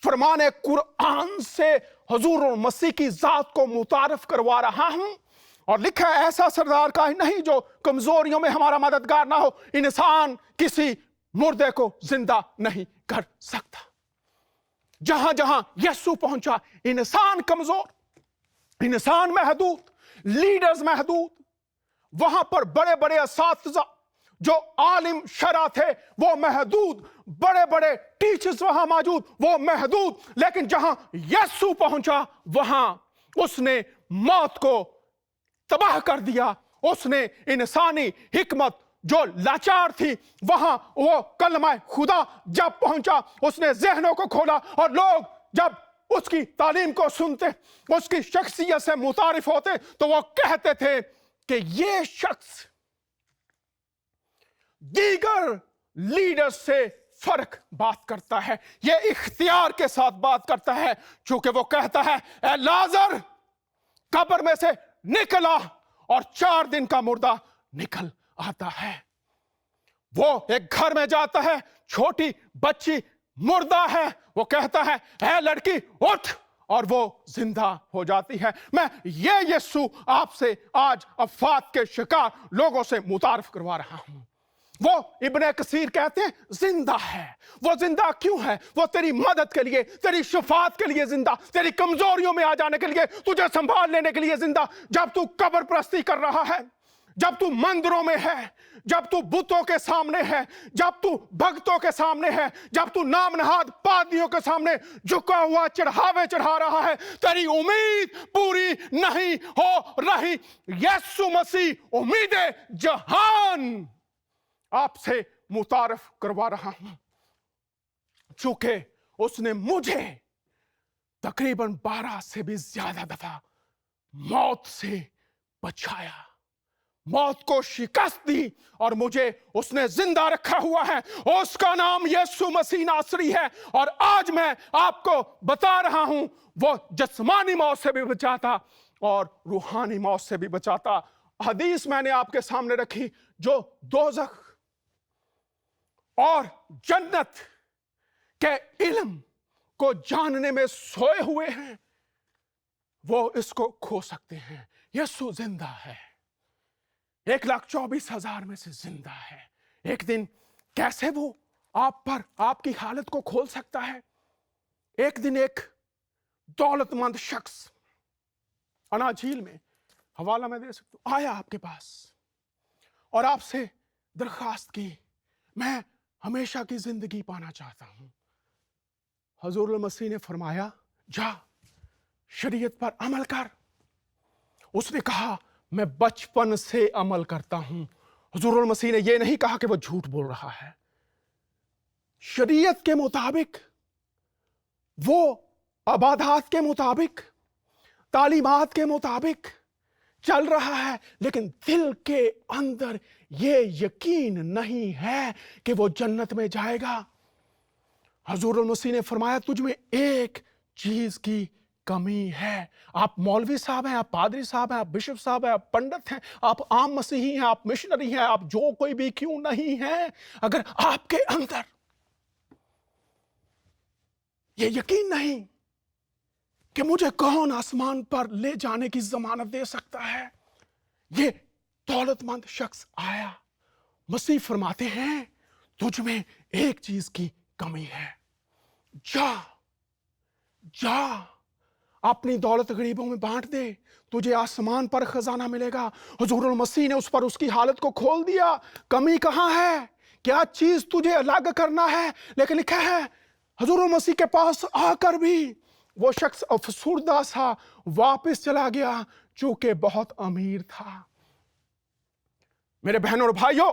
फरमाने कुरान से हुजूर और मसीह की जात को मुतारफ करवा रहा हूं। और लिखा है, ऐसा सरदार का ही नहीं जो कमजोरियों में हमारा मददगार ना हो। इंसान किसी मुर्दे को जिंदा नहीं कर सकता। जहां जहां यीशु पहुंचा, इंसान कमजोर, इंसान महदूद, लीडर्स महदूद, वहां पर बड़े बड़े असातिज़ा जो आलिम शरा थे वो महदूद, बड़े बड़े टीचर्स वहां मौजूद वो महदूद। लेकिन जहां यीशु पहुंचा वहां उसने मौत को तबाह कर दिया। उसने इंसानी हिकमत जो लाचार थी, वहां वो कलमा खुदा जब पहुंचा, उसने जहनों को खोला और लोग जब उसकी तालीम को सुनते, उसकी शख्सियत से मुतारिफ होते, तो वो कहते थे कि ये शख्स दीगर लीडर से फर्क बात करता है, ये इख्तियार के साथ बात करता है, क्योंकि वो कहता है, ए लाजर कब्र में से निकला, और 4 दिन का मुर्दा निकल आता है। वो एक घर में जाता है, छोटी बच्ची मुर्दा है, वो कहता है, ए लड़की उठ, और वो जिंदा हो जाती है। मैं ये यीशु आपसे आज अफवात के शिकार लोगों से मुतारफ करवा रहा हूं। वो इब्ने कसीर कहते हैं जिंदा है। वो जिंदा क्यों है? वो तेरी मदद के लिए, तेरी शफात के लिए जिंदा, तेरी कमजोरियों में आ जाने के लिए, तुझे संभाल लेने के लिए जिंदा। जब तू कब्र परस्ती कर रहा है, जब तू मंदिरों में है, जब तू बुतों के सामने है, जब तू भक्तों के सामने है, जब तू नाम नहाद पादियों के सामने झुका हुआ चढ़ावे चढ़ा रहा है, तेरी उम्मीद पूरी नहीं हो रही। यीशु मसीह उम्मीद जहान आपसे मुतारफ करवा रहा हूं, चूंकि उसने मुझे तकरीबन 12 से भी ज्यादा दफा मौत से बचाया, मौत को शिकस्त दी, और मुझे उसने जिंदा रखा हुआ है। उसका नाम यीशु मसीह नासरी है। और आज मैं आपको बता रहा हूं, वो जिस्मानी मौत से भी बचाता और रूहानी मौत से भी बचाता। हदीस मैंने आपके सामने रखी, जो दोज़ख और जन्नत के इल्म को जानने में सोए हुए हैं, वो इसको खो सकते हैं। यीशु जिंदा है, 1,24,000 में से जिंदा है। एक दिन कैसे वो आप पर आपकी हालत को खोल सकता है? एक दिन एक दौलतमंद शख्स, अनाजील में हवाला में दे सकता हूं, आया आपके पास और आपसे दरखास्त की, मैं हमेशा की जिंदगी पाना चाहता हूं। हुजूर मसीह ने फरमाया, जा शरीयत पर अमल कर। उसने कहा, मैं बचपन से अमल करता हूं। हुजूर मसीह ने यह नहीं कहा कि वो झूठ बोल रहा है। शरीयत के मुताबिक, वो अबादात के मुताबिक, तालीमात के मुताबिक चल रहा है, लेकिन दिल के अंदर ये यकीन नहीं है कि वो जन्नत में जाएगा। हुजूर मसीह ने फरमाया, तुझ में एक चीज की कमी है। आप मौलवी साहब हैं, आप पादरी साहब हैं, आप बिशप साहब हैं, आप पंडित हैं, आप आम मसीही हैं, आप मिशनरी हैं, आप जो कोई भी क्यों नहीं है, अगर आपके अंदर ये यकीन नहीं कि मुझे कौन आसमान पर ले जाने की जमानत दे सकता है। ये दौलतमंद शख्स आया, मसीह फरमाते हैं, तुझ में एक चीज की कमी है, जा जा अपनी दौलत गरीबों में बांट दे, तुझे आसमान पर खजाना मिलेगा। हुजूर मसीह ने उस पर उसकी हालत को खोल दिया। कमी कहां है, क्या चीज तुझे अलग करना है? लेकिन लिखा है, हुजूर मसीह के पास आकर भी وہ شخص افسردہ سا واپس چلا گیا چونکہ بہت امیر تھا۔ میرے بہنوں اور بھائیوں،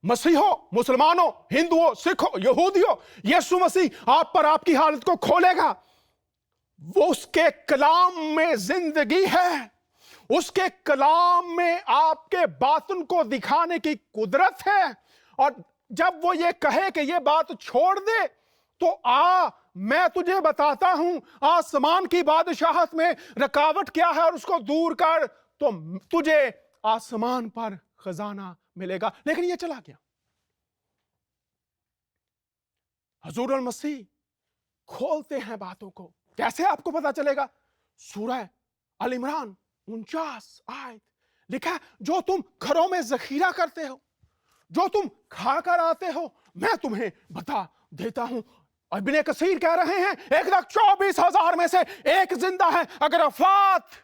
مسیحوں، مسلمانوں، ہندوؤں، سکھوں، یہودیوں، یسوع مسیح آپ پر آپ کی حالت کو کھولے گا۔ وہ اس کے کلام میں زندگی ہے، اس کے کلام میں آپ کے باطن کو دکھانے کی قدرت ہے، اور جب وہ یہ کہے کہ یہ بات چھوڑ دے تو میں تجھے بتاتا ہوں آسمان کی بادشاہت میں رکاوٹ کیا ہے اور اس کو دور کر، تو تجھے آسمان پر خزانہ ملے گا۔ لیکن یہ چلا گیا۔ حضور المسیح کھولتے ہیں باتوں کو۔ کیسے آپ کو پتا چلے گا؟ سورہ ال عمران 49 آیت لکھا ہے، جو تم گھروں میں ذخیرہ کرتے ہو، جو تم کھا کر آتے ہو، میں تمہیں بتا دیتا ہوں۔ ابن کثیر کہہ رہے ہیں 1,24,000 میں سے ایک زندہ ہے۔ اگر افات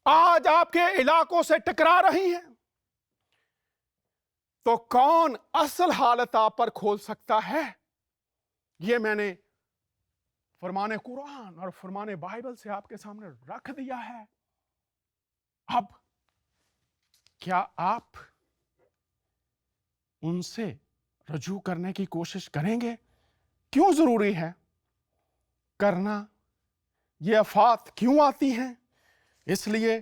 آج آپ کے علاقوں سے ٹکرا رہی ہیں تو کون اصل حالت آپ پر کھول سکتا ہے؟ یہ میں نے فرمان قرآن اور فرمان بائبل سے آپ کے سامنے رکھ دیا ہے۔ اب کیا آپ ان سے رجوع کرنے کی کوشش کریں گے؟ کیوں ضروری ہے کرنا؟ یہ آفات کیوں آتی ہیں؟ اس لیے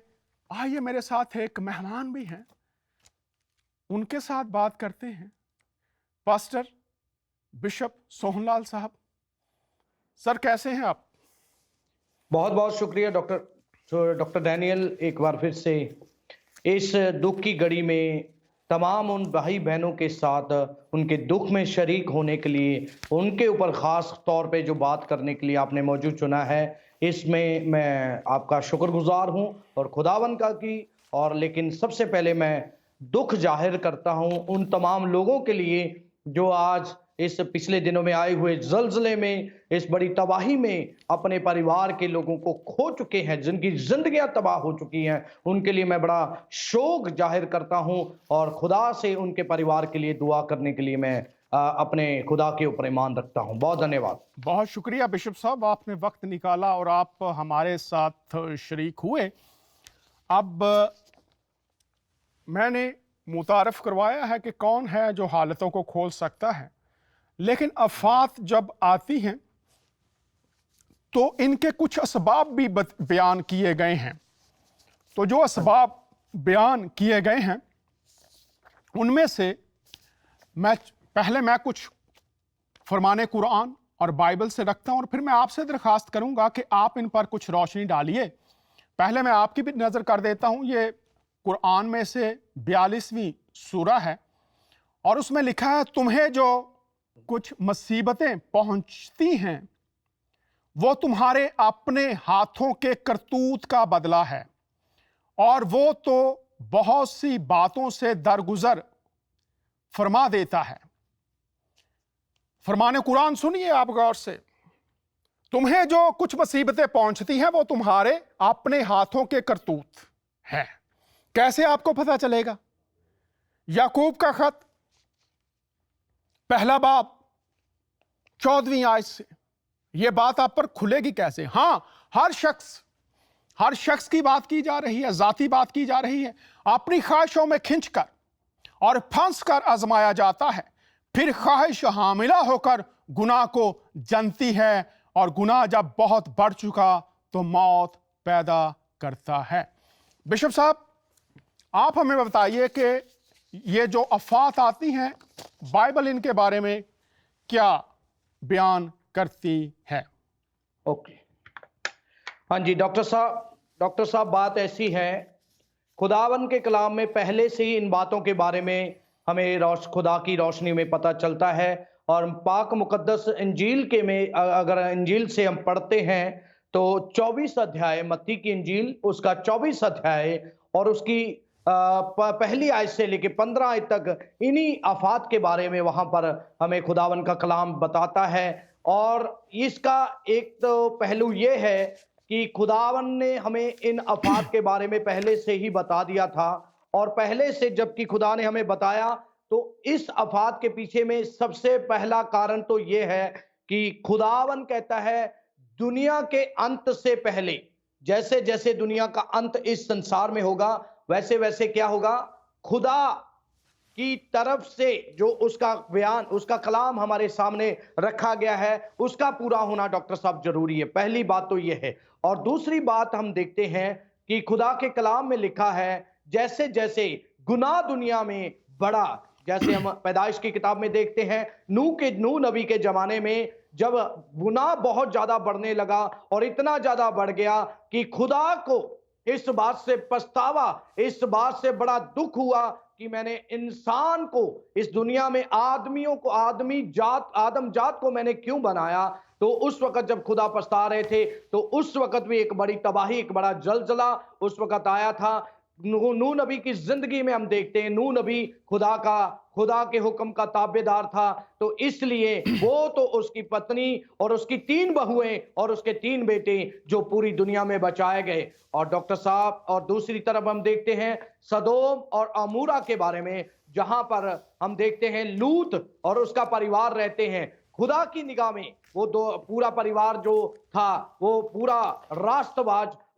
آئیے میرے ساتھ ایک مہمان بھی ہیں، ان کے ساتھ بات کرتے ہیں۔ پاسٹر بشپ سوہن لال صاحب، سر کیسے ہیں آپ؟ بہت بہت شکریہ ڈاکٹر ڈینیل، ایک بار پھر سے اس دکھ کی گھڑی میں تمام ان بھائی بہنوں کے ساتھ ان کے دکھ میں شریک ہونے کے لیے، ان کے اوپر خاص طور پہ جو بات کرنے کے لیے آپ نے موضوع چنا ہے، اس میں آپ کا شکر گزار ہوں اور خداوند کا کی، اور لیکن سب سے پہلے میں دکھ ظاہر کرتا ہوں ان تمام لوگوں کے لیے جو آج اس پچھلے دنوں میں آئے ہوئے زلزلے میں، اس بڑی تباہی میں اپنے پریوار کے لوگوں کو کھو چکے ہیں، جن کی زندگیاں تباہ ہو چکی ہیں، ان کے لیے میں بڑا شوق ظاہر کرتا ہوں، اور خدا سے ان کے پریوار کے لیے دعا کرنے کے لیے میں اپنے خدا کے اوپر ایمان رکھتا ہوں۔ بہت دھنیہ واد۔ بہت شکریہ بشپ صاحب، آپ نے وقت نکالا اور آپ ہمارے ساتھ شریک ہوئے۔ اب میں نے متعارف کروایا ہے کہ کون ہے جو حالتوں کو کھول سکتا ہے، لیکن آفات جب آتی ہیں تو ان کے کچھ اسباب بھی بیان کیے گئے ہیں۔ تو جو اسباب بیان کیے گئے ہیں ان میں سے میں کچھ فرمان قرآن اور بائبل سے رکھتا ہوں، اور پھر میں آپ سے درخواست کروں گا کہ آپ ان پر کچھ روشنی ڈالیے۔ پہلے میں آپ کی بھی نظر کر دیتا ہوں، یہ قرآن میں سے 42ویں سورہ ہے، اور اس میں لکھا ہے، تمہیں جو کچھ مصیبتیں پہنچتی ہیں وہ تمہارے اپنے ہاتھوں کے کرتوت کا بدلہ ہے، اور وہ تو بہت سی باتوں سے درگزر فرما دیتا ہے۔ فرمان قرآن سنیے آپ غور سے، تمہیں جو کچھ مصیبتیں پہنچتی ہیں وہ تمہارے اپنے ہاتھوں کے کرتوت ہے۔ کیسے آپ کو پتہ چلے گا؟ یعقوب کا خط پہلا باب 14ویں آیت سے یہ بات آپ پر کھلے گی کیسے؟ ہاں، ہر شخص کی بات کی جا رہی ہے، ذاتی بات کی جا رہی ہے۔ اپنی خواہشوں میں کھنچ کر اور پھنس کر آزمایا جاتا ہے، پھر خواہش حاملہ ہو کر گناہ کو جنتی ہے، اور گناہ جب بہت بڑھ چکا تو موت پیدا کرتا ہے۔ بشپ صاحب، آپ ہمیں بتائیے کہ یہ جو آفات آتی ہیں بائبل ان کے بارے میں کیا بیان کرتی ہے؟ اوکے، ہاں جی ڈاکٹر صاحب بات ایسی ہے، خداوند کے کلام میں پہلے سے ہی ان باتوں کے بارے میں ہمیں خدا کی روشنی میں پتہ چلتا ہے، اور پاک مقدس انجیل کے میں اگر انجیل سے ہم پڑھتے ہیں تو 24 ادھیائے، متی کی انجیل اس کا 24 ادھیائے اور اس کی پہلی آیت سے لے کے 15 آیت تک انہی آفات کے بارے میں وہاں پر ہمیں خداوند کا کلام بتاتا ہے۔ اور اس کا ایک تو پہلو یہ ہے کہ خداوند نے ہمیں ان آفات کے بارے میں پہلے سے ہی بتا دیا تھا، اور پہلے سے جب کہ خدا نے ہمیں بتایا تو اس آفات کے پیچھے میں سب سے پہلا کارن تو یہ ہے کہ خداوند کہتا ہے दुनिया के अंत से पहले, जैसे जैसे दुनिया का अंत इस संसार में होगा, वैसे वैसे क्या होगा, खुदा की तरफ से जो उसका बयान, उसका कलाम हमारे सामने रखा गया है, उसका पूरा होना डॉक्टर साहब जरूरी है। पहली बात तो ये है। और दूसरी बात हम देखते हैं कि खुदा के कलाम में लिखा है, जैसे जैसे गुनाह दुनिया में बढ़ा, जैसे हम पैदाइश की किताब में देखते हैं, नूह नबी के जमाने में जब गुनाह बहुत ज्यादा बढ़ने लगा और इतना ज्यादा बढ़ गया कि खुदा को इस बात से पछतावा, इस बात से बड़ा दुख हुआ कि मैंने इंसान को, इस दुनिया में आदमियों को, आदम जात को मैंने क्यों बनाया। तो उस वक्त जब खुदा पछता रहे थे, तो उस वक्त भी एक बड़ी तबाही, एक बड़ा जलजला उस वक्त आया था। नूह नबी की जिंदगी में हम देखते हैं, नूह नबी खुदा के हुक्म का ताबेदार था, तो इसलिए वो तो उसकी पत्नी और उसकी 3 बहुएं और उसके 3 बेटे जो पूरी दुनिया में बचाए गए। और डॉक्टर साहब, और दूसरी तरफ हम देखते हैं सदोम और अमूरा के बारे में, जहां पर हम देखते हैं लूत और उसका परिवार रहते हैं। खुदा की निगाह में वो पूरा परिवार जो था, वो पूरा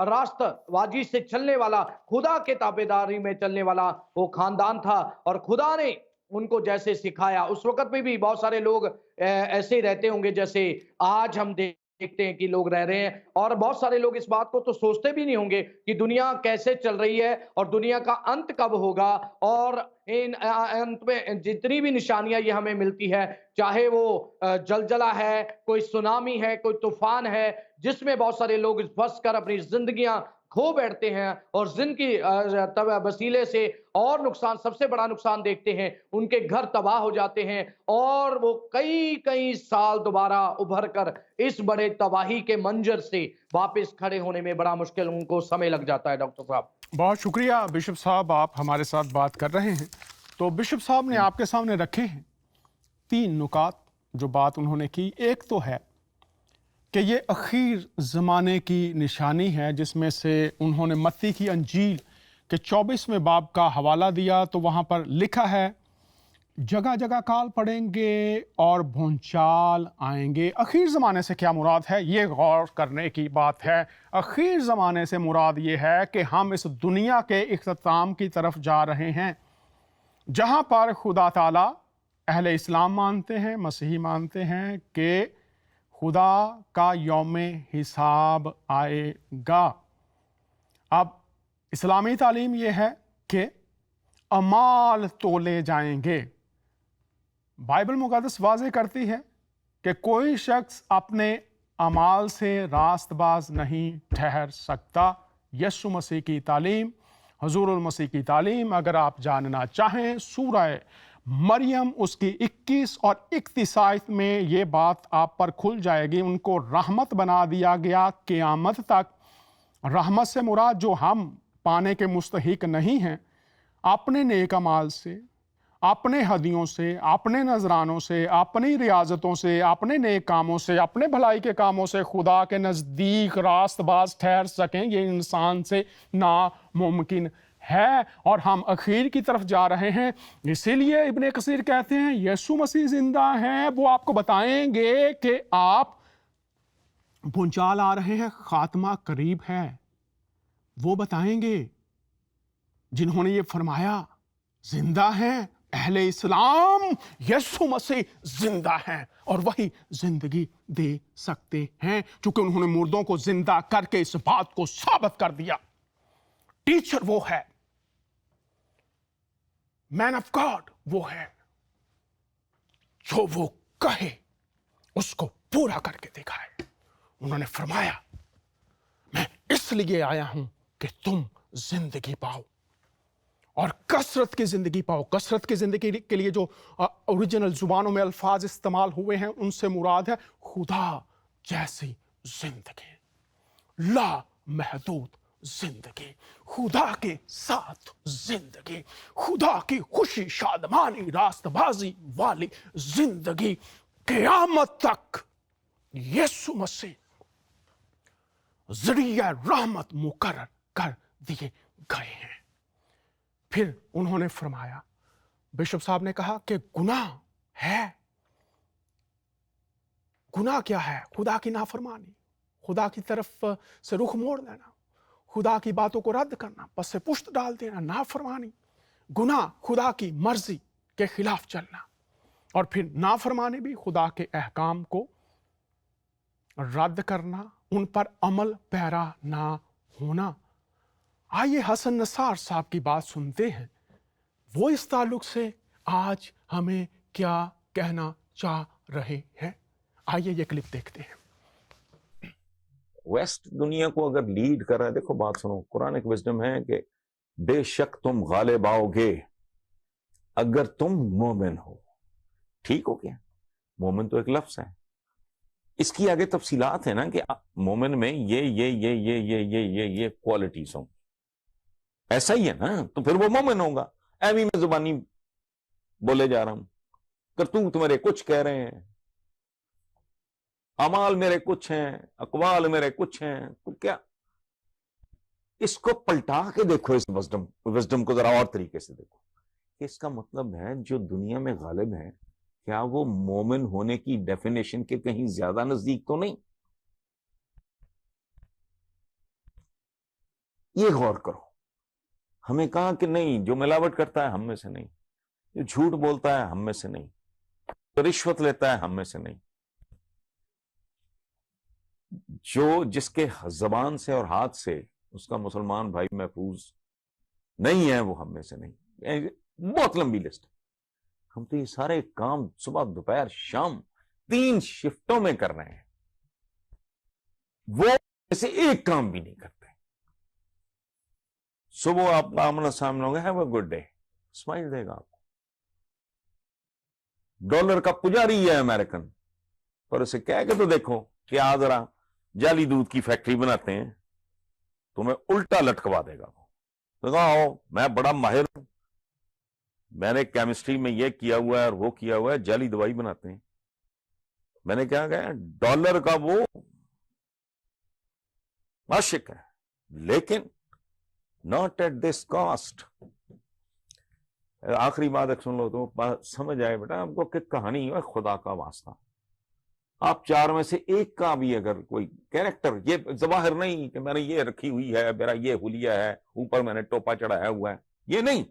राष्ट्रवादी से चलने वाला, खुदा के ताबेदारी में चलने वाला वो खानदान था। और खुदा ने उनको जैसे सिखाया, उस वक्त में भी बहुत सारे लोग ऐसे ही रहते होंगे जैसे आज हम देखते हैं कि लोग रह रहे हैं। और बहुत सारे लोग इस बात को तो सोचते भी नहीं होंगे कि दुनिया कैसे चल रही है और दुनिया का अंत कब होगा। और इन अंत में जितनी भी निशानियां ये हमें मिलती है, चाहे वो जलजला है, कोई सुनामी है, कोई तूफान है, जिसमें बहुत सारे लोग फंस कर अपनी जिंदगियां खो बैठते हैं और जिनकी वसीले से और नुकसान, सबसे बड़ा नुकसान देखते हैं, उनके घर तबाह हो जाते हैं और वो कई कई साल दोबारा उभर कर इस बड़े तबाही के मंजर से वापस खड़े होने में बड़ा मुश्किल उनको समय लग जाता है। डॉक्टर साहब, बहुत शुक्रिया बिशप साहब, आप हमारे साथ बात कर रहे हैं। तो बिशप साहब ने आपके सामने रखे हैं 3 नुकात जो बात उन्होंने की। एक तो है कि ये अखीर ज़माने की निशानी है, जिसमें से उन्होंने मत्ती की अंजील के 24वें बाब का हवाला दिया। तो वहाँ पर लिखा है, जगह जगह काल पड़ेंगे और भूचाल आएंगे। अखीर ज़माने से क्या मुराद है, ये गौर करने की बात है। अखीर ज़माने से मुराद ये है कि हम इस दुनिया के इख्तिताम की तरफ जा रहे हैं, जहाँ पर खुदा ताला, अहले इस्लाम मानते हैं, मसीही मानते हैं कि खुदा का यौमे हिसाब आएगा। अब इस्लामी तालीम ये है कि अमाल तोले जाएंगे। बाइबल मुक़द्दस वाज़े करती है कि कोई शख्स अपने अमाल से रास्तबाज नहीं ठहर सकता। यीशु मसीह की तालीम, हुज़ूरुल मसीह की तालीम अगर आप जानना चाहें, सूरह मरियम उसकी 21 और 31 आयत में ये बात आप पर खुल जाएगी। उनको रहमत बना दिया गया क़यामत तक। रहमत से मुराद जो हम पाने के मुस्तहिक नहीं हैं, अपने नेक अमाल से, अपने हदियों से, अपने नजरानों से, अपनी रियाजतों से, अपने नेक कामों से, अपने भलाई के कामों से खुदा के नज़दीक रास्तबाज ठहर सकें, ये इंसान से नामुमकिन है। और हम अखीर की तरफ जा रहे हैं। इसीलिए इब्ने कसीर कहते हैं यीशु मसीह जिंदा हैं, वो आपको बताएंगे कि आप भूचाल आ रहे हैं, खात्मा करीब है। वो बताएंगे जिन्होंने ये फरमाया जिंदा हैं। अहले इस्लाम, यीशु मसीह जिंदा हैं और वही जिंदगी दे सकते हैं, क्योंकि उन्होंने मुर्दों को जिंदा करके इस बात को साबित कर दिया। टीचर वो है, मैन ऑफ गॉड वो है, जो वो कहे उसको पूरा करके दिखाए। उन्होंने फरमाया, मैं इसलिए आया हूं कि तुम जिंदगी पाओ और कसरत की जिंदगी पाओ। कसरत की जिंदगी के लिए जो ओरिजिनल जुबानों में अल्फाज इस्तेमाल हुए हैं, उनसे मुराद है खुदा जैसी जिंदगी, ला महदूद जिंदगी, खुदा के साथ जिंदगी, खुदा की खुशी शादमानी रास्तबाजी वाली जिंदगी, क़यामत तक यीशु मसीह ज़रिया रहमत मुकर्रर कर दिए गए हैं। फिर उन्होंने फरमाया, बिशप साहब ने कहा कि गुनाह है। गुनाह क्या है? खुदा की नाफरमानी, खुदा की तरफ से रुख मोड़ लेना, खुदा की बातों को रद्द करना, पस से पुश्त डाल देना, नाफरमानी, गुनाह, खुदा की मर्जी के खिलाफ चलना, और फिर नाफरमानी भी खुदा के अहकाम को रद्द करना, उन पर अमल पैरा ना होना। आइए हसन नसार साहब की बात सुनते हैं, वो इस ताल्लुक से आज हमें क्या कहना चाह रहे हैं। आइए ये क्लिप देखते हैं। वेस्ट दुनिया को अगर लीड कर रहा है, देखो बात सुनो, कुरान एक विजडम है कि बेशक तुम गालिब आओगे अगर तुम मोमिन हो। ठीक हो क्या? मोमिन तो एक लफ्ज है, इसकी आगे तफसीलात है ना कि मोमिन में ये क्वालिटीज हों, ऐसा ही है ना, तो फिर वो मोमिन होगा। एमी में जुबानी बोले जा रहा हूं, करतूत मेरे कुछ कह रहे हैं, अमाल मेरे कुछ हैं, अकवाल मेरे कुछ हैं, तो क्या इसको पलटा के देखो, इस विजडम को जरा और तरीके से देखो। इसका मतलब है जो दुनिया में गालिब है, क्या वो मोमिन होने की डेफिनेशन के कहीं ज्यादा नजदीक तो नहीं? ये गौर करो। हमें कहा कि नहीं, जो मिलावट करता है हम में से नहीं, जो झूठ बोलता है हम में से नहीं, जो रिश्वत लेता है हम में से नहीं, जो जिसके जबान से और हाथ से उसका मुसलमान भाई महफूज नहीं है, वो हम में से नहीं। बहुत लंबी लिस्ट है। हम तो ये सारे काम सुबह दोपहर शाम 3 शिफ्टों में कर रहे हैं, वो ऐसे एक काम भी नहीं करते। सुबह आपका आमना सामना होगा, have a good day, smile देगा आपको। डॉलर का पुजारी है अमेरिकन, पर उसे कह के तो देखो कि आ जरा जाली दूध की फैक्ट्री बनाते हैं, तुम्हें उल्टा लटकवा देगा वो। तो कहा मैं बड़ा माहिर हूं, मैंने केमिस्ट्री में ये किया हुआ है और वो किया हुआ है, जाली दवाई बनाते हैं। मैंने क्या कहा, डॉलर का वो आशिक है, लेकिन नॉट एट दिस कॉस्ट। आखिरी बात एक सुन लो तो बात समझ आए बेटा आपको कि कहानी है खुदा का वास्ता। आप 4 में से एक का भी अगर कोई कैरेक्टर, ये जवाहिर नहीं कि मैंने ये रखी हुई है, मेरा ये हुलिया है, ऊपर मैंने टोपा चढ़ाया हुआ है, ये नहीं,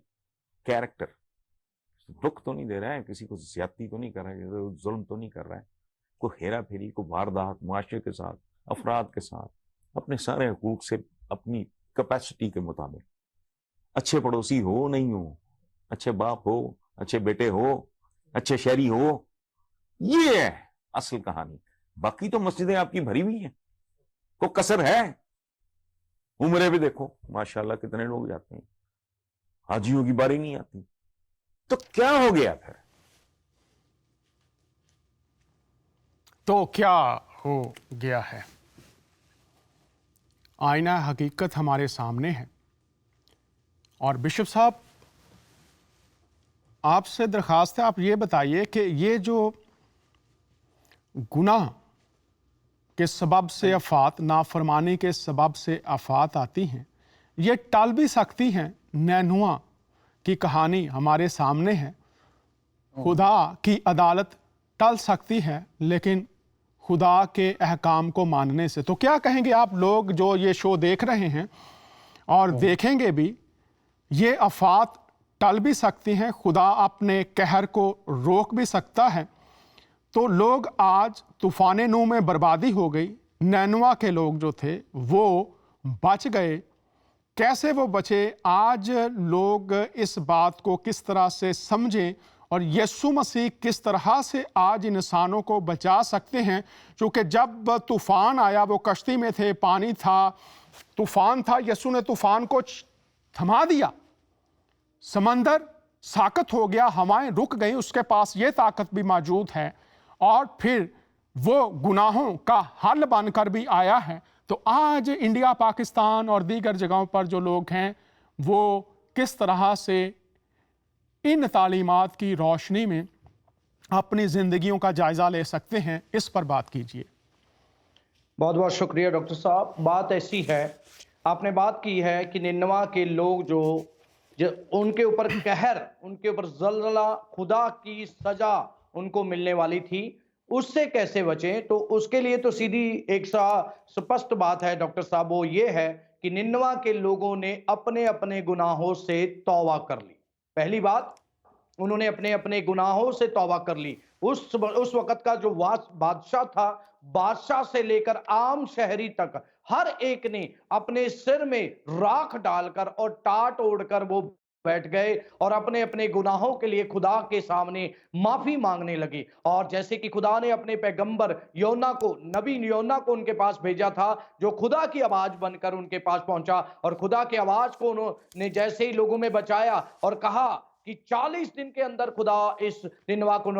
कैरेक्टर। दुख तो नहीं दे रहा है, किसी को ज्यादती तो नहीं कर रहा है, जुल्म तो नहीं कर रहा है, कोई हेरा फेरी, को वारदात मुआशरे के साथ, अफराद के साथ, अपने सारे हकूक से अपनी कैपेसिटी के मुताबिक, अच्छे पड़ोसी हो नहीं हो, अच्छे बाप हो, अच्छे बेटे हो, अच्छे शहरी हो, ये है असल कहानी। बाकी तो मस्जिदें आपकी भरी हुई हैं, को कसर है। उम्रे भी देखो माशाल्लाह कितने लोग जाते हैं, हाजियों की बारी नहीं आती। तो क्या हो गया फिर? तो क्या हो गया है? आईना हकीकत हमारे सामने है, और बिशप साहब आपसे दरखास्त है, आप ये बताइए कि ये जो गुनाह के सबब से आफात, नाफरमानी के सबब से आफात आती हैं, ये टल भी सकती हैं। नैनुआ की कहानी हमारे सामने है, खुदा की अदालत टल सकती है लेकिन खुदा के अहकाम को मानने से। तो क्या कहेंगे आप लोग जो ये शो देख रहे हैं और देखेंगे भी, ये आफात टल भी सकती हैं, खुदा अपने कहर को रोक भी सकता है। तो लोग आज तूफान नूह में बर्बादी हो गई, नैनुआ के लोग जो थे वो बच गए। कैसे वो बचे? आज लोग इस बात को किस तरह से समझें और यीशु मसीह किस तरह से आज इंसानों को बचा सकते हैं? क्योंकि जब तूफान आया, वो कश्ती में थे, पानी था, तूफान था, यीशु ने तूफान को थमा दिया, समंदर साकत हो गया, हवाएं रुक गई, उसके पास ये ताकत भी मौजूद है, और फिर वो गुनाहों का हल बनकर भी आया है। तो आज इंडिया, पाकिस्तान और दीगर जगहों पर जो लोग हैं वो किस तरह से इन तालीमात की रोशनी में अपनी ज़िंदगियों का जायज़ा ले सकते हैं, इस पर बात कीजिए। बहुत बहुत शुक्रिया डॉक्टर साहब। बात ऐसी है, आपने बात की है कि निन्नवा के लोग जो उनके ऊपर कहर, उनके ऊपर जलजला, खुदा की सजा उनको मिलने वाली थी, اس سے کیسے بچیں؟ تو اس کے لیے تو سیدھی ایک سپشٹ بات ہے ڈاکٹر صاحب، وہ یہ ہے کہ ننوا کے لوگوں نے اپنے اپنے گناہوں سے توبہ کر لی۔ پہلی بات، انہوں نے اپنے اپنے گناہوں سے توبہ کر لی۔ اس وقت کا جو بادشاہ تھا، بادشاہ سے لے کر عام شہری تک، ہر ایک نے اپنے سر میں راکھ ڈال کر اور ٹاٹ اوڑھ کر وہ بیٹھ گئے اور اپنے اپنے گناہوں کے لیے خدا کے سامنے معافی مانگنے لگے۔ اور جیسے کہ خدا نے اپنے پیغمبر یونا کو، نبی یونا کو ان کے پاس بھیجا تھا، جو خدا کی آواز بن کر ان کے پاس پہنچا، اور خدا کی آواز کو انہوں نے جیسے ہی لوگوں میں بچایا اور کہا کہ 40 دن کے اندر خدا اس ننوا کو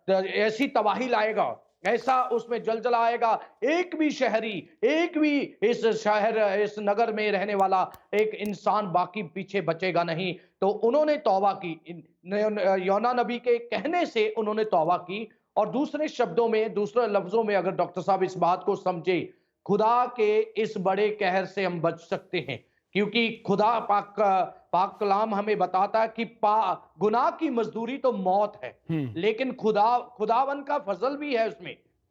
ایسی تباہی لائے گا، ایسا اس میں زلزلہ آئے گا، ایک بھی شہری، ایک بھی اس شہر، اس نگر میں رہنے والا ایک انسان باقی پیچھے بچے گا نہیں۔ تو انہوں نے توبہ کی، یونا نبی کے کہنے سے انہوں نے توبہ کی۔ اور دوسرے شبدوں میں، دوسرے لفظوں میں اگر ڈاکٹر صاحب اس بات کو سمجھے، خدا کے اس بڑے قہر سے ہم بچ سکتے ہیں، کیونکہ خدا پاک کلام ہمیں بتاتا ہے کہ گناہ کی مزدوری تو موت ہے، لیکن خداون کا فضل بھی ہے۔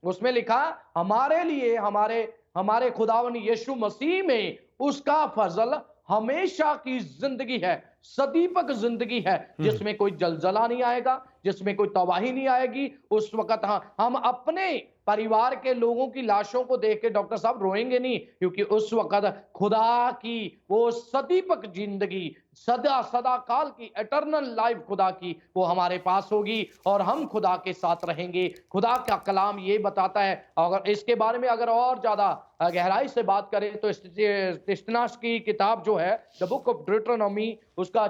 اس میں لکھا ہمارے لیے، ہمارے خداون یشو مسیح میں اس کا فضل ہمیشہ کی زندگی ہے، صدیپک زندگی ہے، جس میں کوئی زلزلہ نہیں آئے گا، جس میں کوئی تباہی نہیں آئے گی۔ اس وقت ہم اپنے پریوار کے لوگوں کی لاشوں کو دیکھ کے ڈاکٹر صاحب روئیں گے نہیں، کیونکہ اس وقت خدا کی وہ صدیپک زندگی، صدا کال کی اٹرنل لائف خدا کی، وہ ہمارے پاس ہوگی اور ہم خدا کے ساتھ رہیں گے۔ خدا کا کلام یہ بتاتا ہے۔ اگر اس کے بارے میں اگر اور زیادہ گہرائی سے بات کریں تو استثناء کی کتاب جو ہے دا بک آف ڈیوٹرونومی، اس کا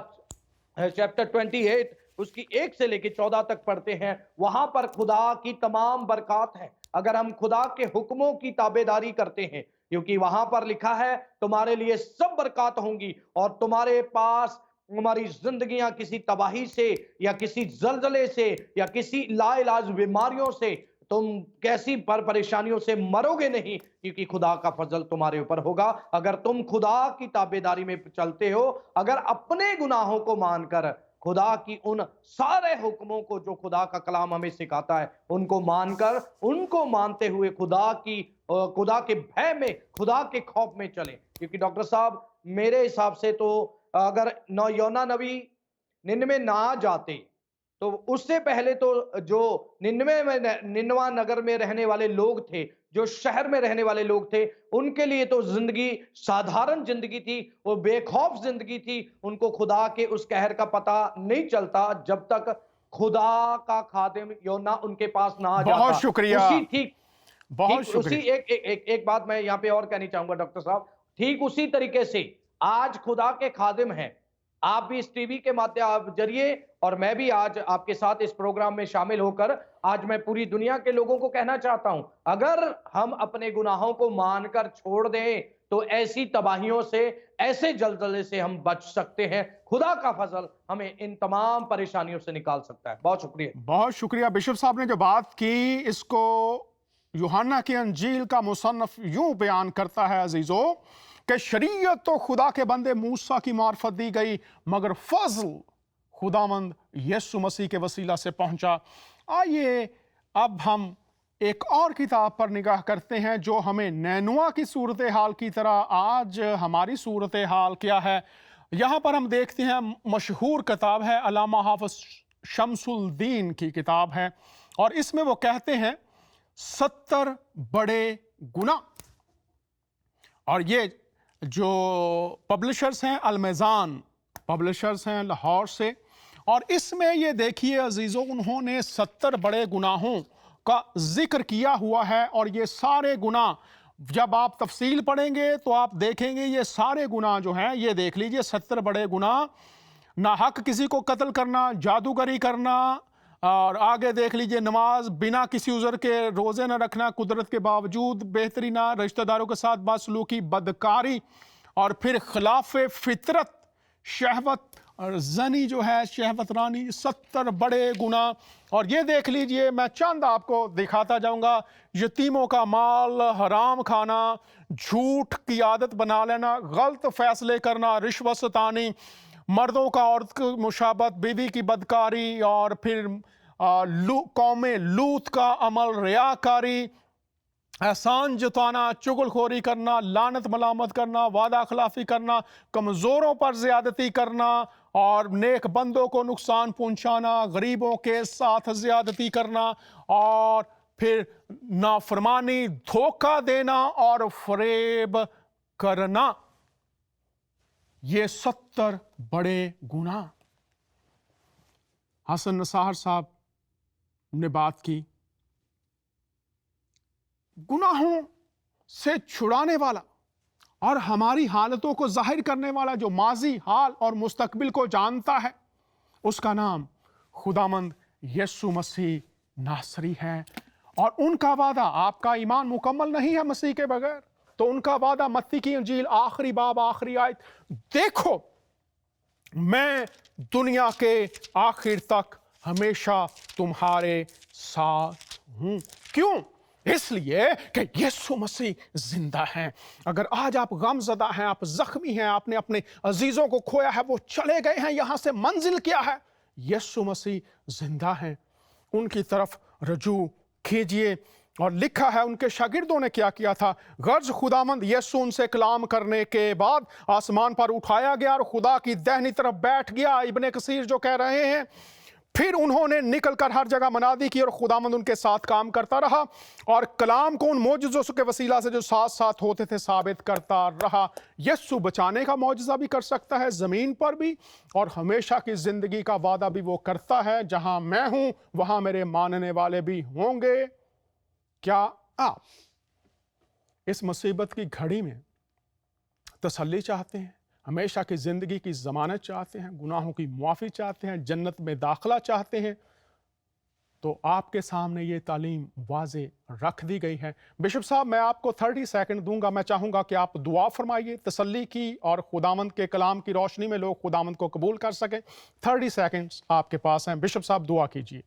چیپٹر 28، اس کی 1 سے لے کے 14 تک پڑھتے ہیں، وہاں پر خدا کی تمام برکات ہیں اگر ہم خدا کے حکموں کی تابعداری کرتے ہیں، کیونکہ وہاں پر لکھا ہے تمہارے لیے سب برکات ہوں گی، اور تمہارے پاس تمہاری زندگیاں کسی تباہی سے یا کسی زلزلے سے یا کسی لا علاج بیماریوں سے، تم کیسی پریشانیوں سے مرو گے نہیں، کیونکہ خدا کا فضل تمہارے اوپر ہوگا اگر تم خدا کی تابعداری میں چلتے ہو، اگر اپنے گناہوں کو مان کر خدا کی ان سارے حکموں کو جو خدا کا کلام ہمیں سکھاتا ہے ان کو مان کر، ان کو مانتے ہوئے خدا کے بھے میں، خدا کے خوف میں چلیں۔ کیونکہ ڈاکٹر صاحب میرے حساب سے تو اگر یونا نبی ننوے نہ جاتے تو اس سے پہلے تو جو ننوا نگر میں رہنے والے لوگ تھے، جو شہر میں رہنے والے لوگ تھے، ان کے لیے تو زندگی سادھارن زندگی تھی، وہ بے خوف زندگی تھی۔ ان کو خدا کے اس قہر کا پتہ نہیں چلتا جب تک خدا کا خادم یونا ان کے پاس نہ آ جاتا۔ بہت شکریہ، بہت شکریہ۔ ایک بات میں یہاں پہ اور کہنی چاہوں گا ڈاکٹر صاحب، ٹھیک اسی طریقے سے آج خدا کے خادم ہیں، آپ بھی اس ٹی وی کے ذریعے اور میں بھی آج آپ کے ساتھ اس پروگرام میں شامل ہو کر آج میں پوری دنیا کے لوگوں کو کہنا چاہتا ہوں، اگر ہم اپنے گناہوں کو مان کر چھوڑ دیں تو ایسی تباہیوں سے، ایسے زلزلے سے ہم بچ سکتے ہیں۔ خدا کا فضل ہمیں ان تمام پریشانیوں سے نکال سکتا ہے۔ بہت شکریہ، بہت شکریہ۔ بشپ صاحب نے جو بات کی، اس کو یوحنا کی انجیل کا مصنف یوں بیان کرتا ہے عزیزو کہ شریعت تو خدا کے بندے موسیٰ کی معرفت دی گئی، مگر فضل خداوند یسوع مسیح کے وسیلہ سے پہنچا۔ آئیے اب ہم ایک اور کتاب پر نگاہ کرتے ہیں جو ہمیں نینوا کی صورتحال کی طرح آج ہماری صورتحال کیا ہے۔ یہاں پر ہم دیکھتے ہیں مشہور کتاب ہے، علامہ حافظ شمس الدین کی کتاب ہے، اور اس میں وہ کہتے ہیں 70 بڑے گناہ۔ اور یہ جو پبلشرز ہیں المیزان پبلشرز ہیں لاہور سے، اور اس میں یہ دیکھیے عزیزو انہوں نے 70 بڑے گناہوں کا ذکر کیا ہوا ہے، اور یہ سارے گناہ جب آپ تفصیل پڑھیں گے تو آپ دیکھیں گے یہ سارے گناہ جو ہیں، یہ دیکھ لیجئے 70 بڑے گناہ: ناحق کسی کو قتل کرنا، جادوگری کرنا، اور آگے دیکھ لیجئے نماز بنا کسی عذر کے روزے نہ رکھنا، قدرت کے باوجود بہتری نہ، رشتہ داروں کے ساتھ بدسلوکی، بدکاری، اور پھر خلاف فطرت شہوت، اور زنی جو ہے شہوت رانی، 70 بڑے گناہ۔ اور یہ دیکھ لیجئے، میں چند آپ کو دکھاتا جاؤں گا: یتیموں کا مال حرام کھانا، جھوٹ کی عادت بنا لینا، غلط فیصلے کرنا، رشوت ستانی، مردوں کا عورت کی مشابہت، بیوی کی بدکاری، اور پھر कौम लूत का अमल, रियाकारी, एहसान जताना, चुगलखोरी करना, लानत मलामत करना, वादा खिलाफी करना, कमज़ोरों पर ज़्यादती करना और नेक बंदों को नुकसान पहुंचाना, गरीबों के साथ ज़्यादती करना और फिर नाफरमानी, धोखा देना और फरेब करना, ये 70 बड़े गुनाह। हसन नसार साहब ने बात की, गुनाहों से छुड़ाने वाला और हमारी हालतों को जाहिर करने वाला जो माजी, हाल और मुस्तकबिल को जानता है, उसका नाम खुदामंद यीशु मसीह नासरी है। और उनका वादा, आपका ईमान मुकम्मल नहीं है मसीह के बगैर, तो उनका वादा मत्ती की इंजील आखिरी बाब आखिरी आयत, देखो मैं दुनिया के आखिर तक हमेशा तुम्हारे साथ हूं। क्यों? इसलिए कि यीशु मसीह जिंदा है। अगर आज आप गमज़दा हैं, आप जख्मी हैं, आपने अपने अजीजों को खोया है, वो चले गए हैं, यहां से मंजिल क्या है, यीशु मसीह जिंदा है, उनकी तरफ रजू कीजिए। और लिखा है उनके शागिर्दों ने क्या किया था, गर्ज खुदामंद यीशु उनसे कलाम करने के बाद आसमान पर उठाया गया और खुदा की दाहिनी तरफ बैठ गया। इब्ने कसीर जो कह रहे हैं, फिर उन्होंने निकलकर हर जगह मनादी की और खुदामंद उनके साथ काम करता रहा और कलाम को उन मौजज़ों के वसीला से जो साथ साथ होते थे साबित करता रहा। यीशु बचाने का मौजज़ा भी कर सकता है ज़मीन पर भी, और हमेशा की ज़िंदगी का वादा भी वो करता है, जहां मैं हूं वहां मेरे मानने वाले भी होंगे। क्या आप इस मुसीबत की घड़ी में तसल्ली चाहते हैं, हमेशा की ज़िंदगी की ज़मानत चाहते हैं, गुनाहों की मुआफ़ी चाहते हैं, जन्नत में दाखिला चाहते हैं, तो आपके सामने ये तालीम वाज़े रख दी गई है। बिशप साहब, मैं आपको 30 सेकंड दूंगा, मैं चाहूँगा कि आप दुआ फरमाइए तसल्ली की, और खुदावंद के कलाम की रोशनी में लोग खुदावंद को कबूल कर सकें। 30 सेकंड्स आपके पास हैं। बिशप साहब दुआ कीजिए।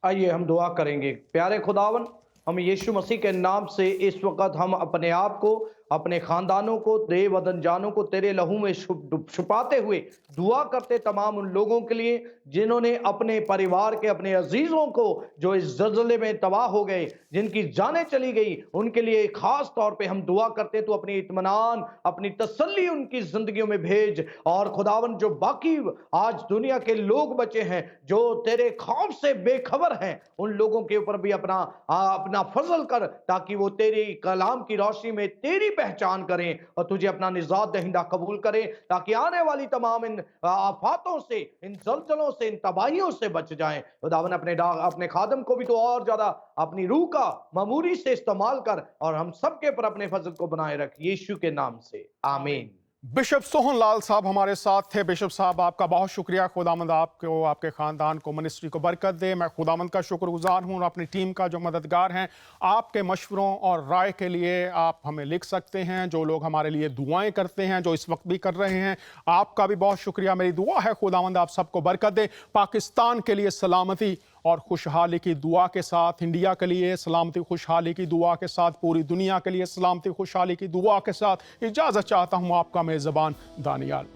आइए हम दुआ करेंगे। प्यारे खुदावन, हम यीशु मसीह के नाम से इस वक्त हम अपने आप को, अपने खानदानों को, देव वतन जानों को तेरे लहू में छुपाते हुए दुआ करते तमाम उन लोगों के लिए जिन्होंने अपने परिवार के, अपने अजीजों को जो इस ज़लज़ले में तबाह हो गए, जिनकी जानें चली गई, उनके लिए खास तौर पे हम दुआ करते तो अपनी इत्मीनान, अपनी तसल्ली उनकी जिंदगियों में भेज। और खुदावन, जो बाकी आज दुनिया के लोग बचे हैं जो तेरे खौफ से बेखबर हैं, उन लोगों के ऊपर भी अपना फजल कर, ताकि वो तेरी कलाम की रोशनी में तेरी पहचान करें और तुझे अपना निजात दहिंदा कबूल करें, ताकि आने वाली तमाम इन आफातों से, इन जलजलों से, इन तबाहियों से बच जाएं। खुदावन, अपने खादम को भी तो और ज्यादा अपनी रूह का मामूरी से इस्तेमाल कर और हम सबके पर अपने फजल को बनाए रख, यीशु के नाम से, आमीन। बिशप सोहन लाल साहब हमारे साथ थे। बिशप साहब, आपका बहुत शुक्रिया। खुदामंद आपको, आपके ख़ानदान को, मिनिस्ट्री को बरकत दे। मैं खुदामंद का शुक्रगुजार हूँ और अपनी टीम का जो मददगार हैं। आपके मशवरों और राय के लिए आप हमें लिख सकते हैं, जो लोग हमारे लिए दुआएं करते हैं, जो इस वक्त भी कर रहे हैं, आपका भी बहुत शुक्रिया। मेरी दुआ है खुदामंद आप सबको बरकत दे। पाकिस्तान के लिए सलामती और खुशहाली की दुआ के साथ, इंडिया के लिए सलामती खुशहाली की दुआ के साथ, पूरी दुनिया के लिए सलामती खुशहाली की दुआ के साथ इजाज़त चाहता हूँ। आपका मेज़बान दानियाल।